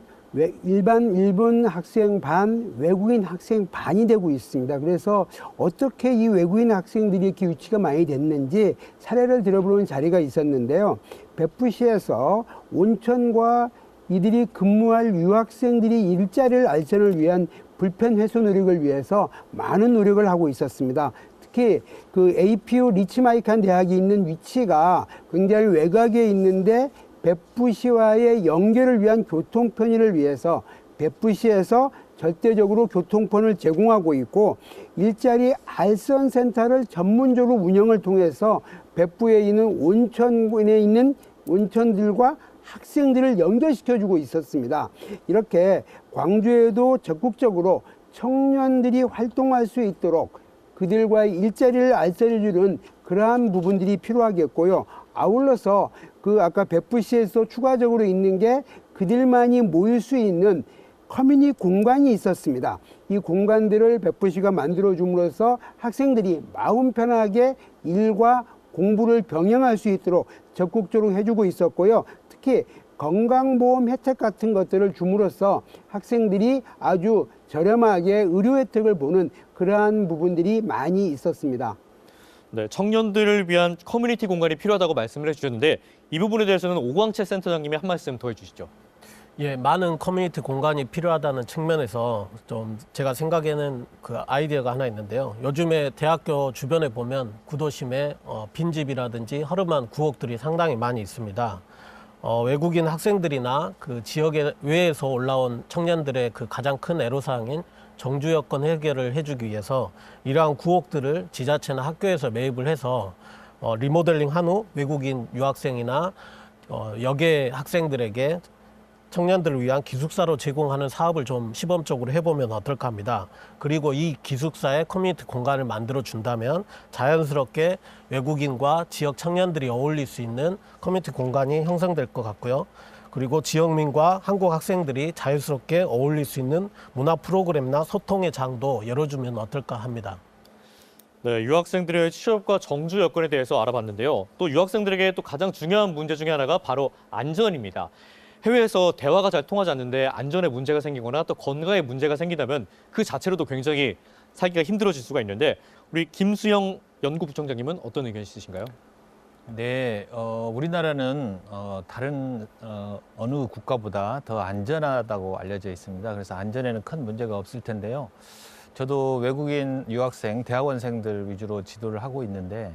일본 학생 반, 외국인 학생 반이 되고 있습니다. 그래서 어떻게 이 외국인 학생들이 이렇게 유치가 많이 됐는지 사례를 들어보는 자리가 있었는데요. 베푸시에서 온천과 이들이 근무할 유학생들이 일자리를 알선을 위한 불편 해소 노력을 위해서 많은 노력을 하고 있었습니다. 특히 그 에이피유 리치마이칸 대학이 있는 위치가 굉장히 외곽에 있는데 베푸시와의 연결을 위한 교통 편의를 위해서 베푸시에서 절대적으로 교통편을 제공하고 있고 일자리 알선 센터를 전문적으로 운영을 통해서 베푸에 있는 온천군에 있는 온천들과 학생들을 연결시켜주고 있었습니다. 이렇게 광주에도 적극적으로 청년들이 활동할 수 있도록 그들과의 일자리를 알선해주는 그러한 부분들이 필요하겠고요. 아울러서 그 아까 베푸시에서 추가적으로 있는 게 그들만이 모일 수 있는 커뮤니티 공간이 있었습니다. 이 공간들을 베푸시가 만들어줌으로써 학생들이 마음 편하게 일과 공부를 병행할 수 있도록 적극적으로 해주고 있었고요. 특히 건강보험 혜택 같은 것들을 줌으로써 학생들이 아주 저렴하게 의료 혜택을 보는 그러한 부분들이 많이 있었습니다. 네, 청년들을 위한 커뮤니티 공간이 필요하다고 말씀을 해주셨는데 이 부분에 대해서는 오광채 센터장님이 한 말씀 더 해주시죠. 예, 많은 커뮤니티 공간이 필요하다는 측면에서 좀 제가 생각에는 그 아이디어가 하나 있는데요. 요즘에 대학교 주변에 보면 구도심에 빈집이라든지 허름한 구옥들이 상당히 많이 있습니다. 외국인 학생들이나 그 지역의 외에서 올라온 청년들의 그 가장 큰 애로사항인 정주 여건 해결을 해주기 위해서 이러한 구옥들을 지자체나 학교에서 매입을 해서 리모델링 한 후 외국인 유학생이나 여계 학생들에게 청년들을 위한 기숙사로 제공하는 사업을 좀 시범적으로 해보면 어떨까 합니다. 그리고 이 기숙사에 커뮤니티 공간을 만들어 준다면 자연스럽게 외국인과 지역 청년들이 어울릴 수 있는 커뮤니티 공간이 형성될 것 같고요. 그리고 지역민과 한국 학생들이 자유스럽게 어울릴 수 있는 문화 프로그램이나 소통의 장도 열어주면 어떨까 합니다. 네, 유학생들의 취업과 정주 여건에 대해서 알아봤는데요. 또 유학생들에게 또 가장 중요한 문제 중에 하나가 바로 안전입니다. 해외에서 대화가 잘 통하지 않는데 안전에 문제가 생기거나 또 건강에 문제가 생기다면 그 자체로도 굉장히 살기가 힘들어질 수가 있는데 우리 김수영 연구부총장님은 어떤 의견 있으신가요? 네, 우리나라는 다른 어느 국가보다 더 안전하다고 알려져 있습니다. 그래서 안전에는 큰 문제가 없을 텐데요. 저도 외국인 유학생, 대학원생들 위주로 지도를 하고 있는데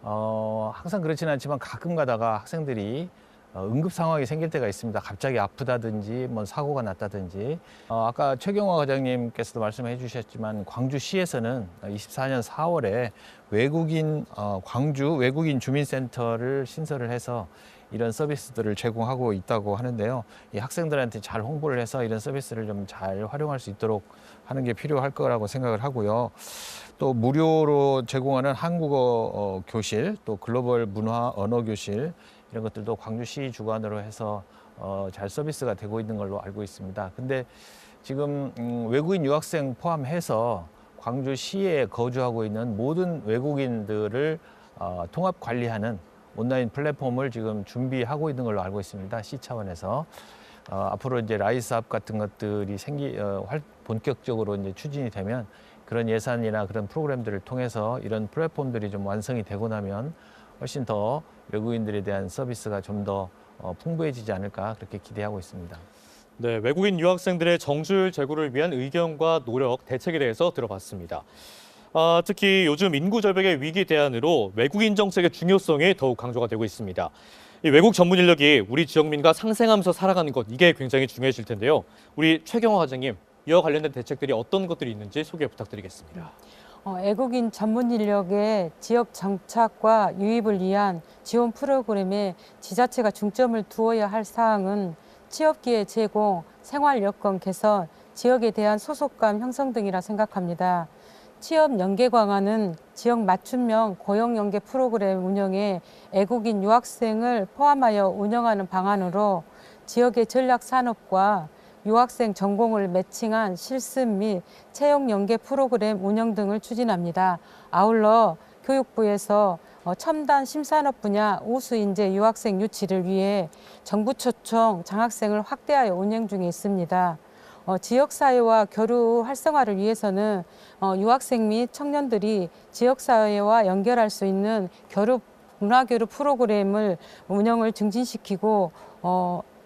항상 그렇지는 않지만 가끔 가다가 학생들이 응급 상황이 생길 때가 있습니다. 갑자기 아프다든지 뭐 사고가 났다든지. 아까 최경화 과장님께서도 말씀해 주셨지만 광주시에서는 24년 4월에 광주 외국인 주민센터를 신설을 해서 이런 서비스들을 제공하고 있다고 하는데요. 이 학생들한테 잘 홍보를 해서 이런 서비스를 좀 잘 활용할 수 있도록 하는 게 필요할 거라고 생각을 하고요. 또 무료로 제공하는 한국어 교실, 또 글로벌 문화 언어 교실 이런 것들도 광주시 주관으로 해서 잘 서비스가 되고 있는 걸로 알고 있습니다. 근데 지금 외국인 유학생 포함해서 광주시에 거주하고 있는 모든 외국인들을 통합 관리하는 온라인 플랫폼을 지금 준비하고 있는 걸로 알고 있습니다. 시 차원에서. 앞으로 이제 라이스업 같은 것들이 본격적으로 이제 추진이 되면 그런 예산이나 그런 프로그램들을 통해서 이런 플랫폼들이 좀 완성이 되고 나면 훨씬 더 외국인들에 대한 서비스가 좀 더 풍부해지지 않을까 그렇게 기대하고 있습니다. 네, 외국인 유학생들의 정주율 제고를 위한 의견과 노력, 대책에 대해서 들어봤습니다. 특히 요즘 인구 절벽의 위기 대안으로 외국인 정책의 중요성이 더욱 강조가 되고 있습니다. 이 외국 전문 인력이 우리 지역민과 상생하면서 살아가는 것, 이게 굉장히 중요해질 텐데요. 우리 최경화 과장님, 이와 관련된 대책들이 어떤 것들이 있는지 소개 부탁드리겠습니다. 외국인 전문 인력의 지역 정착과 유입을 위한 지원 프로그램에 지자체가 중점을 두어야 할 사항은 취업기회 제공, 생활 여건 개선, 지역에 대한 소속감 형성 등이라 생각합니다. 취업 연계 강화는 지역 맞춤형 고용 연계 프로그램 운영에 외국인 유학생을 포함하여 운영하는 방안으로 지역의 전략 산업과 유학생 전공을 매칭한 실습 및 채용 연계 프로그램 운영 등을 추진합니다. 아울러 교육부에서 첨단 심산업 분야 우수 인재 유학생 유치를 위해 정부 초청 장학생을 확대하여 운영 중에 있습니다. 지역사회와 교류 활성화를 위해서는 유학생 및 청년들이 지역사회와 연결할 수 있는 문화교류 프로그램을 운영을 증진시키고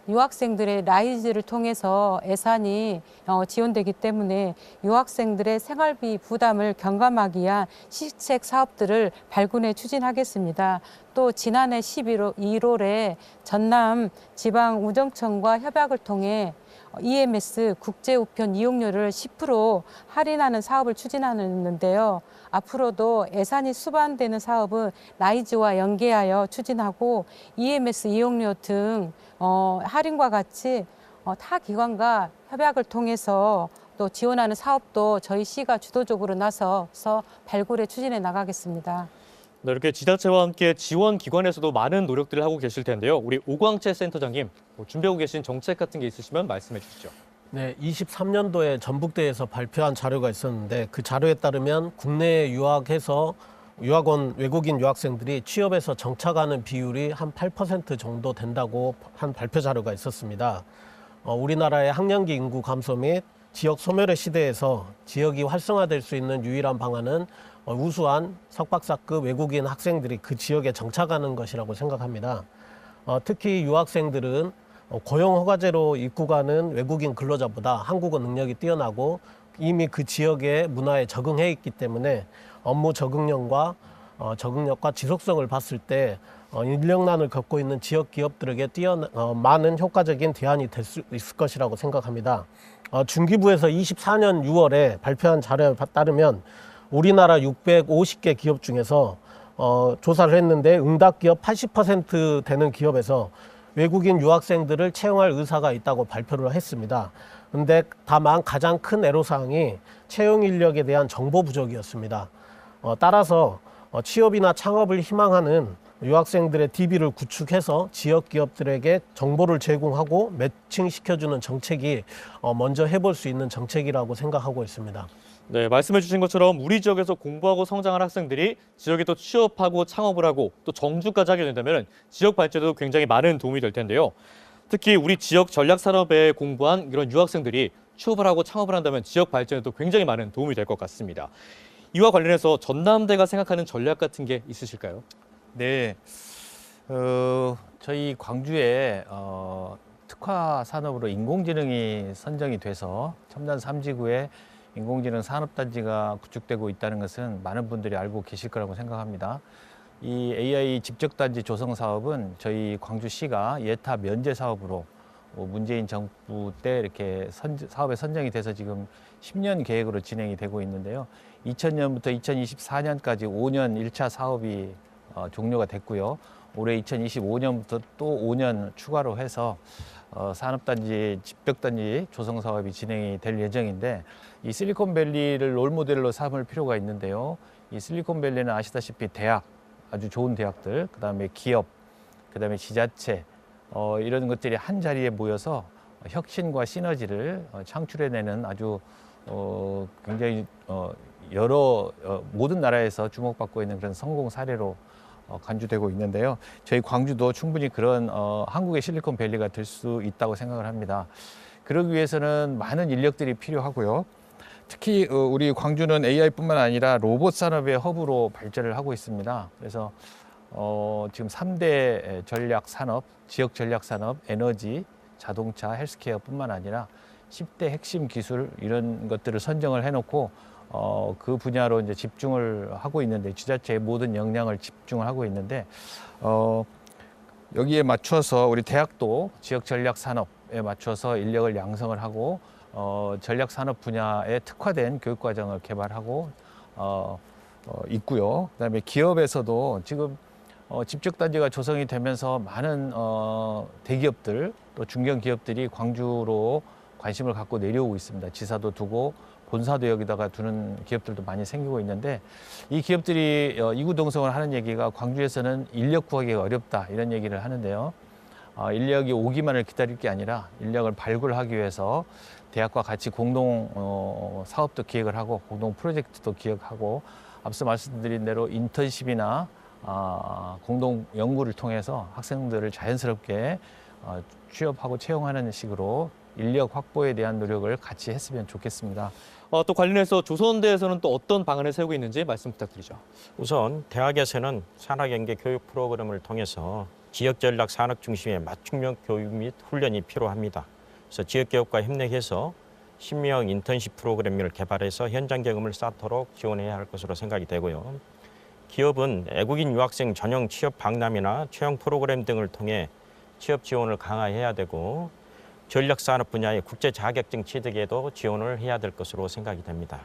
유학생들의 라이즈를 통해서 예산이 지원되기 때문에 유학생들의 생활비 부담을 경감하기 위한 시책 사업들을 발군해 추진하겠습니다. 또 지난해 1월에 전남 지방우정청과 협약을 통해 EMS 국제우편 이용료를 10% 할인하는 사업을 추진하는데요. 앞으로도 예산이 수반되는 사업은 라이즈와 연계하여 추진하고 EMS 이용료 등 할인과 같이 타 기관과 협약을 통해서 또 지원하는 사업도 저희 시가 주도적으로 나서서 발굴에 추진해 나가겠습니다. 네, 이렇게 지자체와 함께 지원 기관에서도 많은 노력들을 하고 계실 텐데요. 우리 오광채 센터장님, 준비하고 계신 정책 같은 게 있으시면 말씀해 주시죠. 네, 23년도에 전북대에서 발표한 자료가 있었는데 그 자료에 따르면 국내에 유학해서 유학원 외국인 유학생들이 취업해서 정착하는 비율이 한 8% 정도 된다고 한 발표 자료가 있었습니다. 우리나라의 학령기 인구 감소 및 지역 소멸의 시대에서 지역이 활성화될 수 있는 유일한 방안은 우수한 석박사급 외국인 학생들이 그 지역에 정착하는 것이라고 생각합니다. 특히 유학생들은 고용 허가제로 입국하는 외국인 근로자보다 한국어 능력이 뛰어나고 이미 그 지역의 문화에 적응해 있기 때문에 업무 적응력과 지속성을 봤을 때 인력난을 겪고 있는 지역 기업들에게 많은 효과적인 대안이 될 수 있을 것이라고 생각합니다. 중기부에서 24년 6월에 발표한 자료에 따르면 우리나라 650개 기업 중에서 조사를 했는데 응답 기업 80% 되는 기업에서 외국인 유학생들을 채용할 의사가 있다고 발표를 했습니다. 근데 다만 가장 큰 애로사항이 채용 인력에 대한 정보 부족이었습니다. 따라서 취업이나 창업을 희망하는 유학생들의 DB를 구축해서 지역 기업들에게 정보를 제공하고 매칭시켜주는 정책이 먼저 해볼 수 있는 정책이라고 생각하고 있습니다. 네, 말씀해 주신 것처럼 우리 지역에서 공부하고 성장한 학생들이 지역에 또 취업하고 창업을 하고 또 정주까지 하게 된다면 지역 발전에도 굉장히 많은 도움이 될 텐데요. 특히 우리 지역 전략 산업에 공부한 이런 유학생들이 취업을 하고 창업을 한다면 지역 발전에도 굉장히 많은 도움이 될 것 같습니다. 이와 관련해서 전남대가 생각하는 전략 같은 게 있으실까요? 네, 저희 광주에 특화 산업으로 인공지능이 선정이 돼서 첨단 3지구에 인공지능 산업단지가 구축되고 있다는 것은 많은 분들이 알고 계실 거라고 생각합니다. 이 AI 집적단지 조성 사업은 저희 광주시가 예타 면제 사업으로 문재인 정부 때 이렇게 사업에 선정이 돼서 지금 10년 계획으로 진행이 되고 있는데요. 2000년부터 2024년까지 5년 1차 사업이 종료가 됐고요. 올해 2025년부터 또 5년 추가로 해서 산업단지, 집벽단지 조성 사업이 진행이 될 예정인데 이 실리콘밸리를 롤모델로 삼을 필요가 있는데요. 이 실리콘밸리는 아시다시피 대학, 아주 좋은 대학들, 그다음에 기업, 그다음에 지자체 이런 것들이 한 자리에 모여서 혁신과 시너지를 창출해내는 아주 굉장히 여러 모든 나라에서 주목받고 있는 그런 성공 사례로 간주되고 있는데요. 저희 광주도 충분히 그런 한국의 실리콘밸리가 될 수 있다고 생각을 합니다. 그러기 위해서는 많은 인력들이 필요하고요. 특히 우리 광주는 AI뿐만 아니라 로봇 산업의 허브로 발전을 하고 있습니다. 그래서 지금 3대 전략 산업, 지역 전략 산업, 에너지, 자동차, 헬스케어뿐만 아니라 10대 핵심 기술 이런 것들을 선정을 해놓고 그 분야로 이제 집중을 하고 있는데 지자체의 모든 역량을 집중을 하고 있는데 여기에 맞춰서 우리 대학도 지역 전략 산업에 맞춰서 인력을 양성을 하고 전략 산업 분야에 특화된 교육 과정을 개발하고 있고요. 그다음에 기업에서도 지금 집적단지가 조성이 되면서 많은 대기업들 또 중견 기업들이 광주로 관심을 갖고 내려오고 있습니다. 지사도 두고 본사도 여기다가 두는 기업들도 많이 생기고 있는데 이 기업들이 이구동성을 하는 얘기가 광주에서는 인력 구하기가 어렵다 이런 얘기를 하는데요. 인력이 오기만을 기다릴 게 아니라 인력을 발굴하기 위해서 대학과 같이 공동 사업도 기획을 하고 공동 프로젝트도 기획하고 앞서 말씀드린 대로 인턴십이나 공동 연구를 통해서 학생들을 자연스럽게 취업하고 채용하는 식으로 인력 확보에 대한 노력을 같이 했으면 좋겠습니다. 또 관련해서 조선대에서는 또 어떤 방안을 세우고 있는지 말씀 부탁드리죠. 우선 대학에서는 산학연계 교육 프로그램을 통해서 지역 전략 산업 중심의 맞춤형 교육 및 훈련이 필요합니다. 그래서 지역 기업과 협력해서 신명 인턴십 프로그램을 개발해서 현장 경험을 쌓도록 지원해야 할 것으로 생각이 되고요. 기업은 외국인 유학생 전용 취업 박람회나 채용 프로그램 등을 통해 취업 지원을 강화해야 되고 전략산업 분야의 국제 자격증 취득에도 지원을 해야 될 것으로 생각이 됩니다.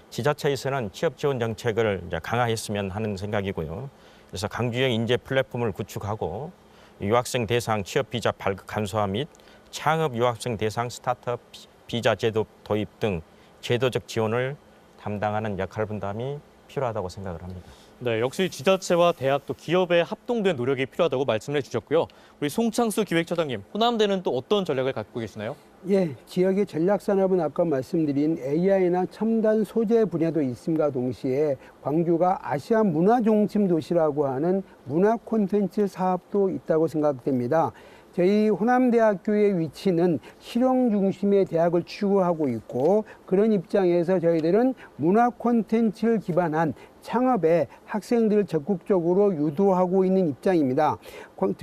지자체에서는 취업 지원 정책을 이제 강화했으면 하는 생각이고요. 그래서 강주형 인재 플랫폼을 구축하고 유학생 대상 취업 비자 발급 간소화 및 창업 유학생 대상 스타트업 비자 제도 도입 등 제도적 지원을 담당하는 역할 분담이 필요하다고 생각을 합니다. 네, 역시 지자체와 대학 또 기업의 합동된 노력이 필요하다고 말씀을 해주셨고요. 우리 송창수 기획처장님, 호남대는 또 어떤 전략을 갖고 계시나요? 예, 지역의 전략산업은 아까 말씀드린 AI나 첨단 소재 분야도 있음과 동시에 광주가 아시아 문화중심 도시라고 하는 문화 콘텐츠 사업도 있다고 생각됩니다. 저희 호남대학교의 위치는 실용 중심의 대학을 추구하고 있고 그런 입장에서 저희들은 문화 콘텐츠를 기반한 창업에 학생들을 적극적으로 유도하고 있는 입장입니다.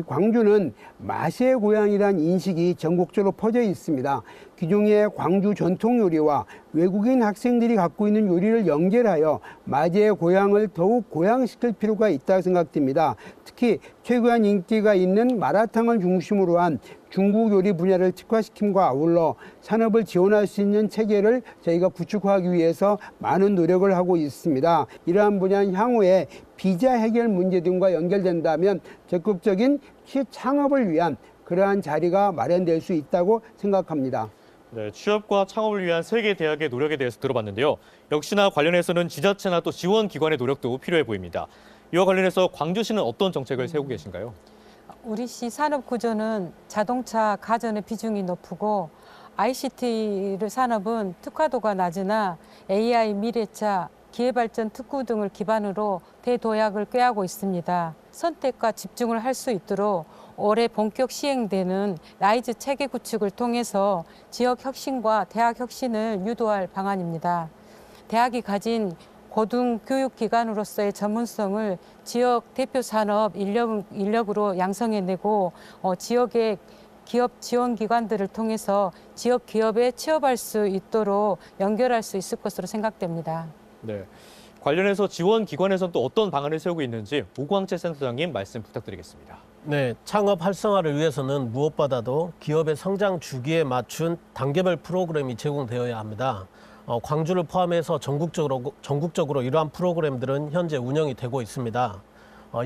광주는 맛의 고향이라는 인식이 전국적으로 퍼져 있습니다. 기존의 광주 전통 요리와 외국인 학생들이 갖고 있는 요리를 연결하여 맛의 고향을 더욱 고양시킬 필요가 있다고 생각됩니다. 특히 최고한 인기가 있는 마라탕을 중심으로 한 중국 요리 분야를 특화시킴과 아울러 산업을 지원할 수 있는 체계를 저희가 구축하기 위해서 많은 노력을 하고 있습니다. 이러한 분야는 향후에 비자 해결 문제 등과 연결된다면 적극적인 창업을 위한 그러한 자리가 마련될 수 있다고 생각합니다. 네, 취업과 창업을 위한 세계 대학의 노력에 대해서 들어봤는데요. 역시나 관련해서는 지자체나 또 지원기관의 노력도 필요해 보입니다. 이와 관련해서 광주시는 어떤 정책을 세우고 계신가요? 우리 시 산업 구조는 자동차, 가전의 비중이 높고 ICT 산업은 특화도가 낮으나 AI, 미래차, 기회발전 특구 등을 기반으로 대도약을 꾀하고 있습니다. 선택과 집중을 할 수 있도록 올해 본격 시행되는 라이즈 체계 구축을 통해서 지역 혁신과 대학 혁신을 유도할 방안입니다. 대학이 가진 고등교육기관으로서의 전문성을 지역 대표 산업 인력으로 양성해내고 지역의 기업 지원기관들을 통해서 지역 기업에 취업할 수 있도록 연결할 수 있을 것으로 생각됩니다. 네. 관련해서 지원 기관에서는 또 어떤 방안을 세우고 있는지 오광채 센터장님 말씀 부탁드리겠습니다. 네, 창업 활성화를 위해서는 무엇보다도 기업의 성장 주기에 맞춘 단계별 프로그램이 제공되어야 합니다. 광주를 포함해서 전국적으로 이러한 프로그램들은 현재 운영이 되고 있습니다.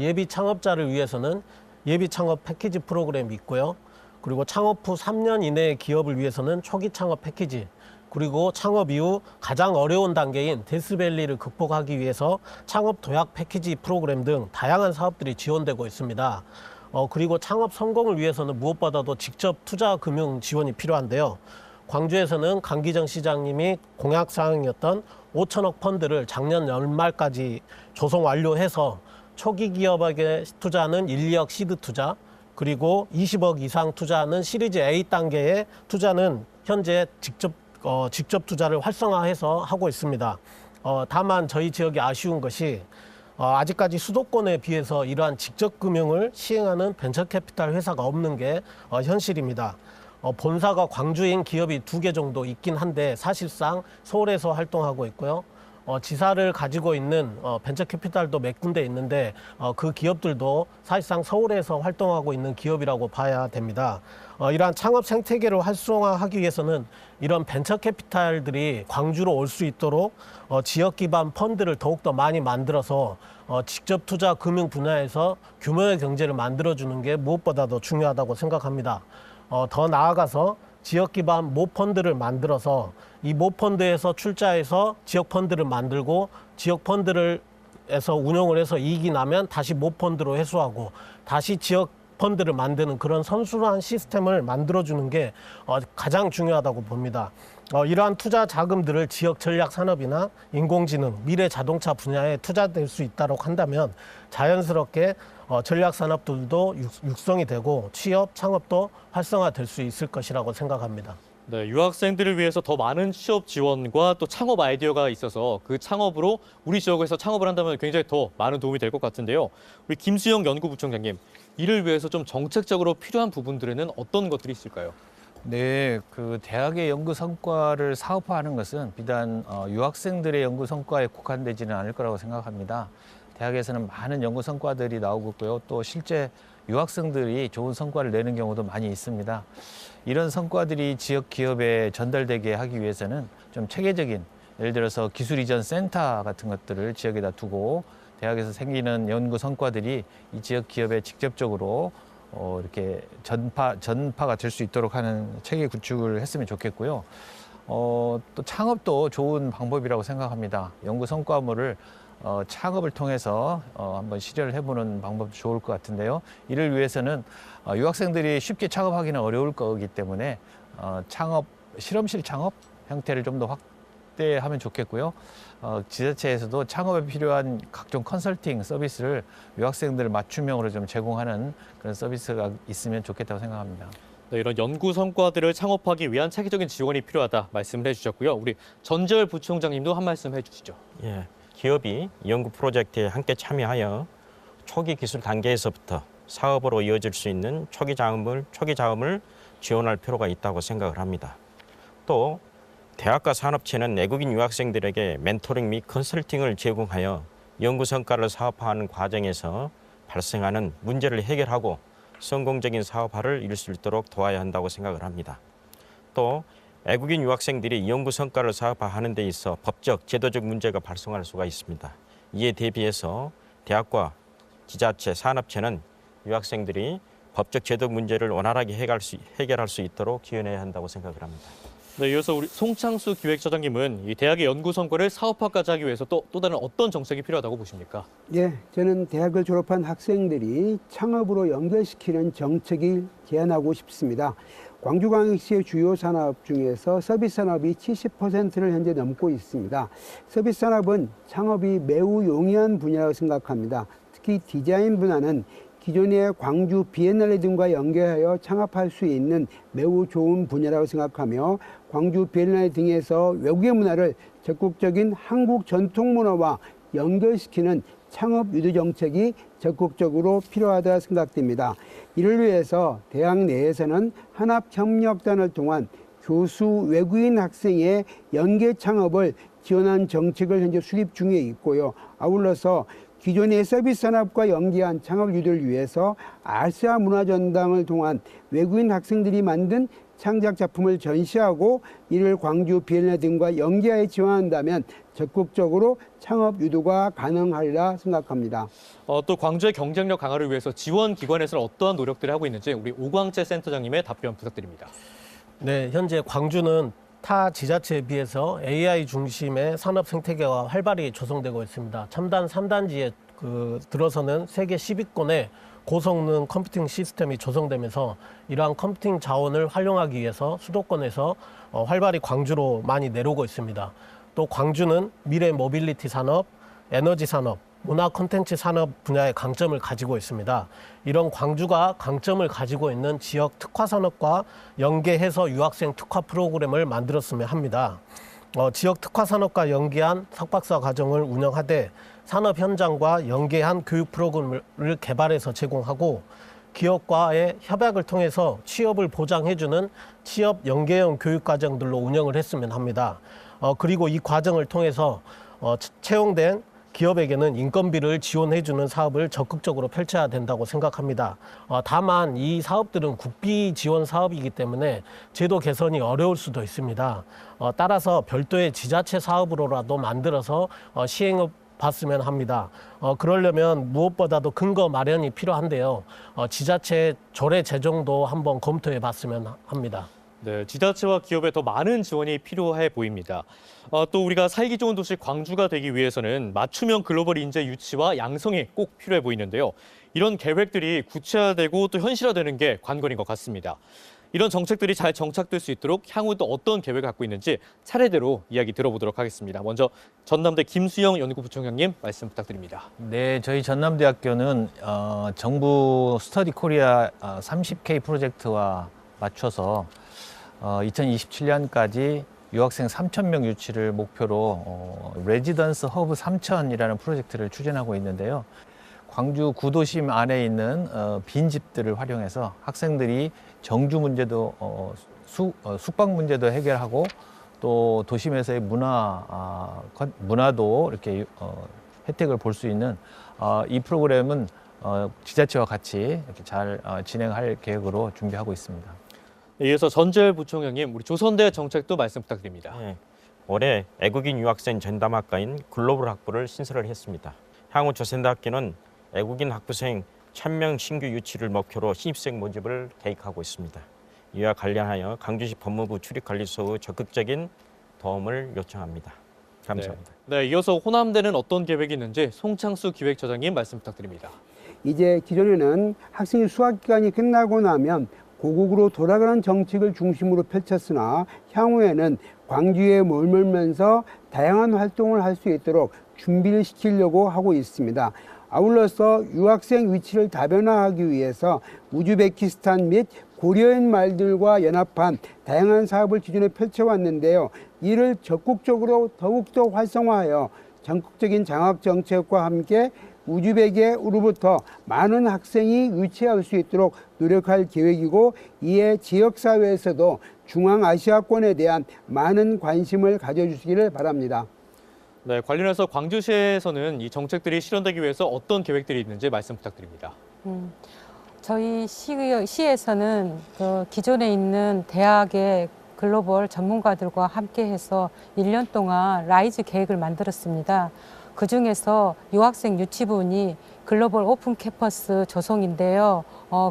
예비 창업자를 위해서는 예비 창업 패키지 프로그램이 있고요. 그리고 창업 후 3년 이내의 기업을 위해서는 초기 창업 패키지, 그리고 창업 이후 가장 어려운 단계인 데스밸리를 극복하기 위해서 창업 도약 패키지 프로그램 등 다양한 사업들이 지원되고 있습니다. 그리고 창업 성공을 위해서는 무엇보다도 직접 투자 금융 지원이 필요한데요. 광주에서는 강기정 시장님이 공약사항이었던 5천억 펀드를 작년 연말까지 조성 완료해서 초기 기업에게 투자하는 1, 2억 시드 투자, 그리고 20억 이상 투자하는 시리즈 A 단계의 투자는 현재 직접 투자를 활성화해서 하고 있습니다. 다만 저희 지역이 아쉬운 것이 아직까지 수도권에 비해서 이러한 직접 금융을 시행하는 벤처캐피탈 회사가 없는 게 현실입니다. 본사가 광주인 기업이 2개 정도 있긴 한데 사실상 서울에서 활동하고 있고요. 지사를 가지고 있는 벤처캐피탈도 몇 군데 있는데 그 기업들도 사실상 서울에서 활동하고 있는 기업이라고 봐야 됩니다. 이러한 창업 생태계를 활성화하기 위해서는 이런 벤처캐피탈들이 광주로 올 수 있도록 지역 기반 펀드를 더욱더 많이 만들어서 직접 투자 금융 분야에서 규모의 경제를 만들어주는 게 무엇보다도 중요하다고 생각합니다. 더 나아가서 지역 기반 모펀드를 만들어서 이 모펀드에서 출자해서 지역 펀드를 만들고 지역 펀드를 해서 운용을 해서 이익이 나면 다시 모펀드로 회수하고 다시 지역 펀드를 만드는 그런 선순환 시스템을 만들어주는 게 가장 중요하다고 봅니다. 이러한 투자 자금들을 지역 전략 산업이나 인공지능, 미래 자동차 분야에 투자될 수 있도록 한다면 자연스럽게 전략 산업들도 육성이 되고 취업, 창업도 활성화될 수 있을 것이라고 생각합니다. 네, 유학생들을 위해서 더 많은 취업 지원과 또 창업 아이디어가 있어서 그 창업으로 우리 지역에서 창업을 한다면 굉장히 더 많은 도움이 될 것 같은데요. 우리 김수영 연구부총장님, 이를 위해서 좀 정책적으로 필요한 부분들에는 어떤 것들이 있을까요? 네, 그 대학의 연구 성과를 사업화하는 것은 비단 유학생들의 연구 성과에 국한되지는 않을 거라고 생각합니다. 대학에서는 많은 연구 성과들이 나오고 있고요. 또 실제 유학생들이 좋은 성과를 내는 경우도 많이 있습니다. 이런 성과들이 지역 기업에 전달되게 하기 위해서는 좀 체계적인, 예를 들어서 기술 이전 센터 같은 것들을 지역에다 두고 대학에서 생기는 연구 성과들이 이 지역 기업에 직접적으로 이렇게 전파가 될 수 있도록 하는 체계 구축을 했으면 좋겠고요. 또 창업도 좋은 방법이라고 생각합니다. 연구 성과물을 창업을 통해서 한번 실현을 해보는 방법도 좋을 것 같은데요. 이를 위해서는 유학생들이 쉽게 창업하기는 어려울 거기 때문에 실험실 창업 형태를 좀 더 확대하면 좋겠고요. 지자체에서도 창업에 필요한 각종 컨설팅 서비스를 유학생들 맞춤형으로 좀 제공하는 그런 서비스가 있으면 좋겠다고 생각합니다. 네, 이런 연구 성과들을 창업하기 위한 체계적인 지원이 필요하다 말씀을 해주셨고요. 우리 전재열 부총장님도 한 말씀 해주시죠. 예, 기업이 연구 프로젝트에 함께 참여하여 초기 기술 단계에서부터 사업으로 이어질 수 있는 초기 자금을 지원할 필요가 있다고 생각을 합니다. 또 대학과 산업체는 내국인 유학생들에게 멘토링 및 컨설팅을 제공하여 연구 성과를 사업화하는 과정에서 발생하는 문제를 해결하고 성공적인 사업화를 이룰 수 있도록 도와야 한다고 생각을 합니다. 또 외국인 유학생들이 연구 성과를 사업화하는 데 있어 법적, 제도적 문제가 발생할 수가 있습니다. 이에 대비해서 대학과 지자체, 산업체는 유학생들이 법적, 제도 문제를 원활하게 해결할 수 있도록 지원해야 한다고 생각을 합니다. 네, 이어서 우리 송창수 기획처장님은 이 대학의 연구 성과를 사업화까지 하기 위해서 또 다른 어떤 정책이 필요하다고 보십니까? 예, 저는 대학을 졸업한 학생들이 창업으로 연결시키는 정책을 제안하고 싶습니다. 광주광역시의 주요 산업 중에서 서비스 산업이 70%를 현재 넘고 있습니다. 서비스 산업은 창업이 매우 용이한 분야라고 생각합니다. 특히 디자인 분야는 기존의 광주 비엔날레 등과 연계하여 창업할 수 있는 매우 좋은 분야라고 생각하며 광주 비엔나레 등에서 외국의 문화를 적극적인 한국 전통 문화와 연결시키는 창업 유도 정책이 적극적으로 필요하다 생각됩니다. 이를 위해서 대학 내에서는 한합협력단을 통한 교수 외국인 학생의 연계 창업을 지원한 정책을 현재 수립 중에 있고요. 아울러서 기존의 서비스 산업과 연계한 창업 유도를 위해서 아시아 문화전당을 통한 외국인 학생들이 만든 창작 작품을 전시하고 이를 광주 비엔나 등과 연계하여 지원한다면 적극적으로 창업 유도가 가능하리라 생각합니다. 또 광주의 경쟁력 강화를 위해서 지원 기관에서는 어떠한 노력들을 하고 있는지 우리 오광채 센터장님의 답변 부탁드립니다. 네, 현재 광주는 타 지자체에 비해서 AI 중심의 산업 생태계가 활발히 조성되고 있습니다. 첨단 3단지에 들어서는 세계 10위권의 고성능 컴퓨팅 시스템이 조성되면서 이러한 컴퓨팅 자원을 활용하기 위해서 수도권에서 활발히 광주로 많이 내려오고 있습니다. 또 광주는 미래 모빌리티 산업, 에너지 산업, 문화 콘텐츠 산업 분야의 강점을 가지고 있습니다. 이런 광주가 강점을 가지고 있는 지역 특화 산업과 연계해서 유학생 특화 프로그램을 만들었으면 합니다. 지역 특화 산업과 연계한 석박사 과정을 운영하되 산업 현장과 연계한 교육 프로그램을 개발해서 제공하고 기업과의 협약을 통해서 취업을 보장해주는 취업 연계형 교육 과정들로 운영을 했으면 합니다. 그리고 이 과정을 통해서 채용된 기업에게는 인건비를 지원해주는 사업을 적극적으로 펼쳐야 된다고 생각합니다. 다만 이 사업들은 국비 지원 사업이기 때문에 제도 개선이 어려울 수도 있습니다. 따라서 별도의 지자체 사업으로라도 만들어서 시행을 봤으면 합니다. 그러려면 무엇보다도 근거 마련이 필요한데요. 지자체 조례 제정도 한번 검토해 봤으면 합니다. 네, 지자체와 기업에 더 많은 지원이 필요해 보입니다. 또 우리가 살기 좋은 도시 광주가 되기 위해서는 맞춤형 글로벌 인재 유치와 양성이 꼭 필요해 보이는데요. 이런 계획들이 구체화되고 또 현실화되는 게 관건인 것 같습니다. 이런 정책들이 잘 정착될 수 있도록 향후 또 어떤 계획을 갖고 있는지 차례대로 이야기 들어보도록 하겠습니다. 먼저 전남대 김수영 연구부총장님 말씀 부탁드립니다. 네, 저희 전남대학교는 정부 스터디 코리아 30K 프로젝트와 맞춰서 2027년까지 유학생 3,000명 유치를 목표로 레지던스 허브 3,000이라는 프로젝트를 추진하고 있는데요. 광주 구도심 안에 있는 빈집들을 활용해서 학생들이 정주 문제도 숙박 문제도 해결하고 또 도심에서의 문화도 이렇게 혜택을 볼 수 있는 이 프로그램은 지자체와 같이 이렇게 잘 진행할 계획으로 준비하고 있습니다. 이어서 전재열 부총장님, 우리 조선대 정책도 말씀 부탁드립니다. 네, 올해 애국인 유학생 전담학과인 글로벌 학부를 신설을 했습니다. 향후 조선대학교는 애국인 학부생 1,000명 신규 유치를 목표로 신입생 모집을 계획하고 있습니다. 이와 관련하여 광주시 법무부 출입관리소의 적극적인 도움을 요청합니다. 감사합니다. 네, 이어서 호남대는 어떤 계획이 있는지 송창수 기획처장님 말씀 부탁드립니다. 이제 기존에는 학생이 수학 기간이 끝나고 나면 고국으로 돌아가는 정책을 중심으로 펼쳤으나 향후에는 광주에 머물면서 다양한 활동을 할 수 있도록 준비를 시키려고 하고 있습니다. 아울러서 유학생 위치를 다변화하기 위해서 우즈베키스탄 및 고려인 말들과 연합한 다양한 사업을 기존에 펼쳐왔는데요. 이를 적극적으로 더욱더 활성화하여 전국적인 장학 정책과 함께 우즈벡으로부터 많은 학생이 유치할 수 있도록 노력할 계획이고 이에 지역사회에서도 중앙아시아권에 대한 많은 관심을 가져주시기를 바랍니다. 네, 관련해서 광주시에서는 이 정책들이 실현되기 위해서 어떤 계획들이 있는지 말씀 부탁드립니다. 저희 시에서는 기존에 있는 대학의 글로벌 전문가들과 함께해서 1년 동안 라이즈 계획을 만들었습니다. 그중에서 유학생 유치부문이 글로벌 오픈 캠퍼스 조성인데요.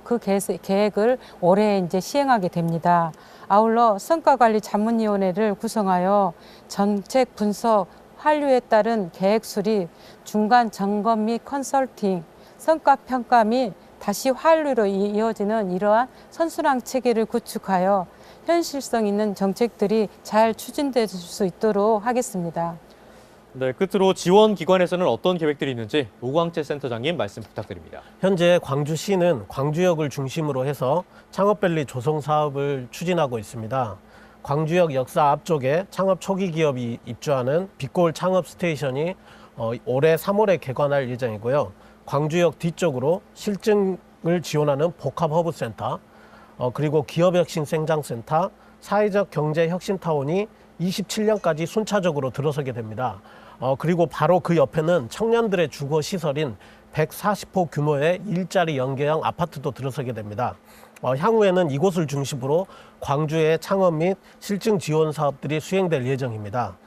그 계획을 올해 이제 시행하게 됩니다. 아울러 성과관리 자문위원회를 구성하여 정책 분석, 한류에 따른 계획 수립, 중간 점검 및 컨설팅, 성과 평가 및 다시 한류로 이어지는 이러한 선순환 체계를 구축하여 현실성 있는 정책들이 잘 추진될 수 있도록 하겠습니다. 네, 끝으로 지원 기관에서는 어떤 계획들이 있는지 오광채 센터장님 말씀 부탁드립니다. 현재 광주시는 광주역을 중심으로 해서 창업밸리 조성 사업을 추진하고 있습니다. 광주역 역사 앞쪽에 창업 초기 기업이 입주하는 빛골 창업 스테이션이 올해 3월에 개관할 예정이고요. 광주역 뒤쪽으로 실증을 지원하는 복합 허브센터, 그리고 기업혁신생장센터, 사회적 경제혁신타운이 27년까지 순차적으로 들어서게 됩니다. 그리고 바로 그 옆에는 청년들의 주거 시설인 140호 규모의 일자리 연계형 아파트도 들어서게 됩니다. 향후에는 이곳을 중심으로 광주의 창업 및 실증 지원 사업들이 수행될 예정입니다.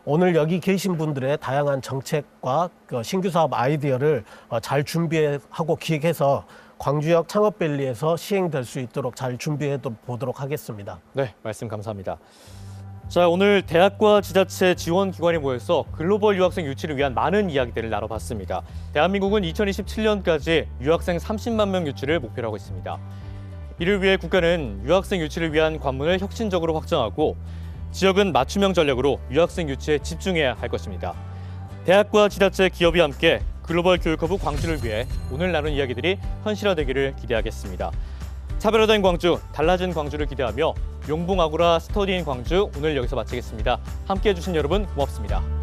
오늘 여기 계신 분들의 다양한 정책과 신규 사업 아이디어를 잘 준비하고 기획해서 광주역 창업밸리에서 시행될 수 있도록 잘 준비해 보도록 하겠습니다. 네, 말씀 감사합니다. 자, 오늘 대학과 지자체 지원 기관이 모여서 글로벌 유학생 유치를 위한 많은 이야기들을 나눠봤습니다. 대한민국은 2027년까지 유학생 30만 명 유치를 목표로 하고 있습니다. 이를 위해 국가는 유학생 유치를 위한 관문을 혁신적으로 확장하고 지역은 맞춤형 전략으로 유학생 유치에 집중해야 할 것입니다. 대학과 지자체, 기업이 함께 글로벌 교육허브 광주를 위해 오늘 나눈 이야기들이 현실화되기를 기대하겠습니다. 차별화된 광주, 달라진 광주를 기대하며 용봉 아고라 스터디인 광주 오늘 여기서 마치겠습니다. 함께해 주신 여러분 고맙습니다.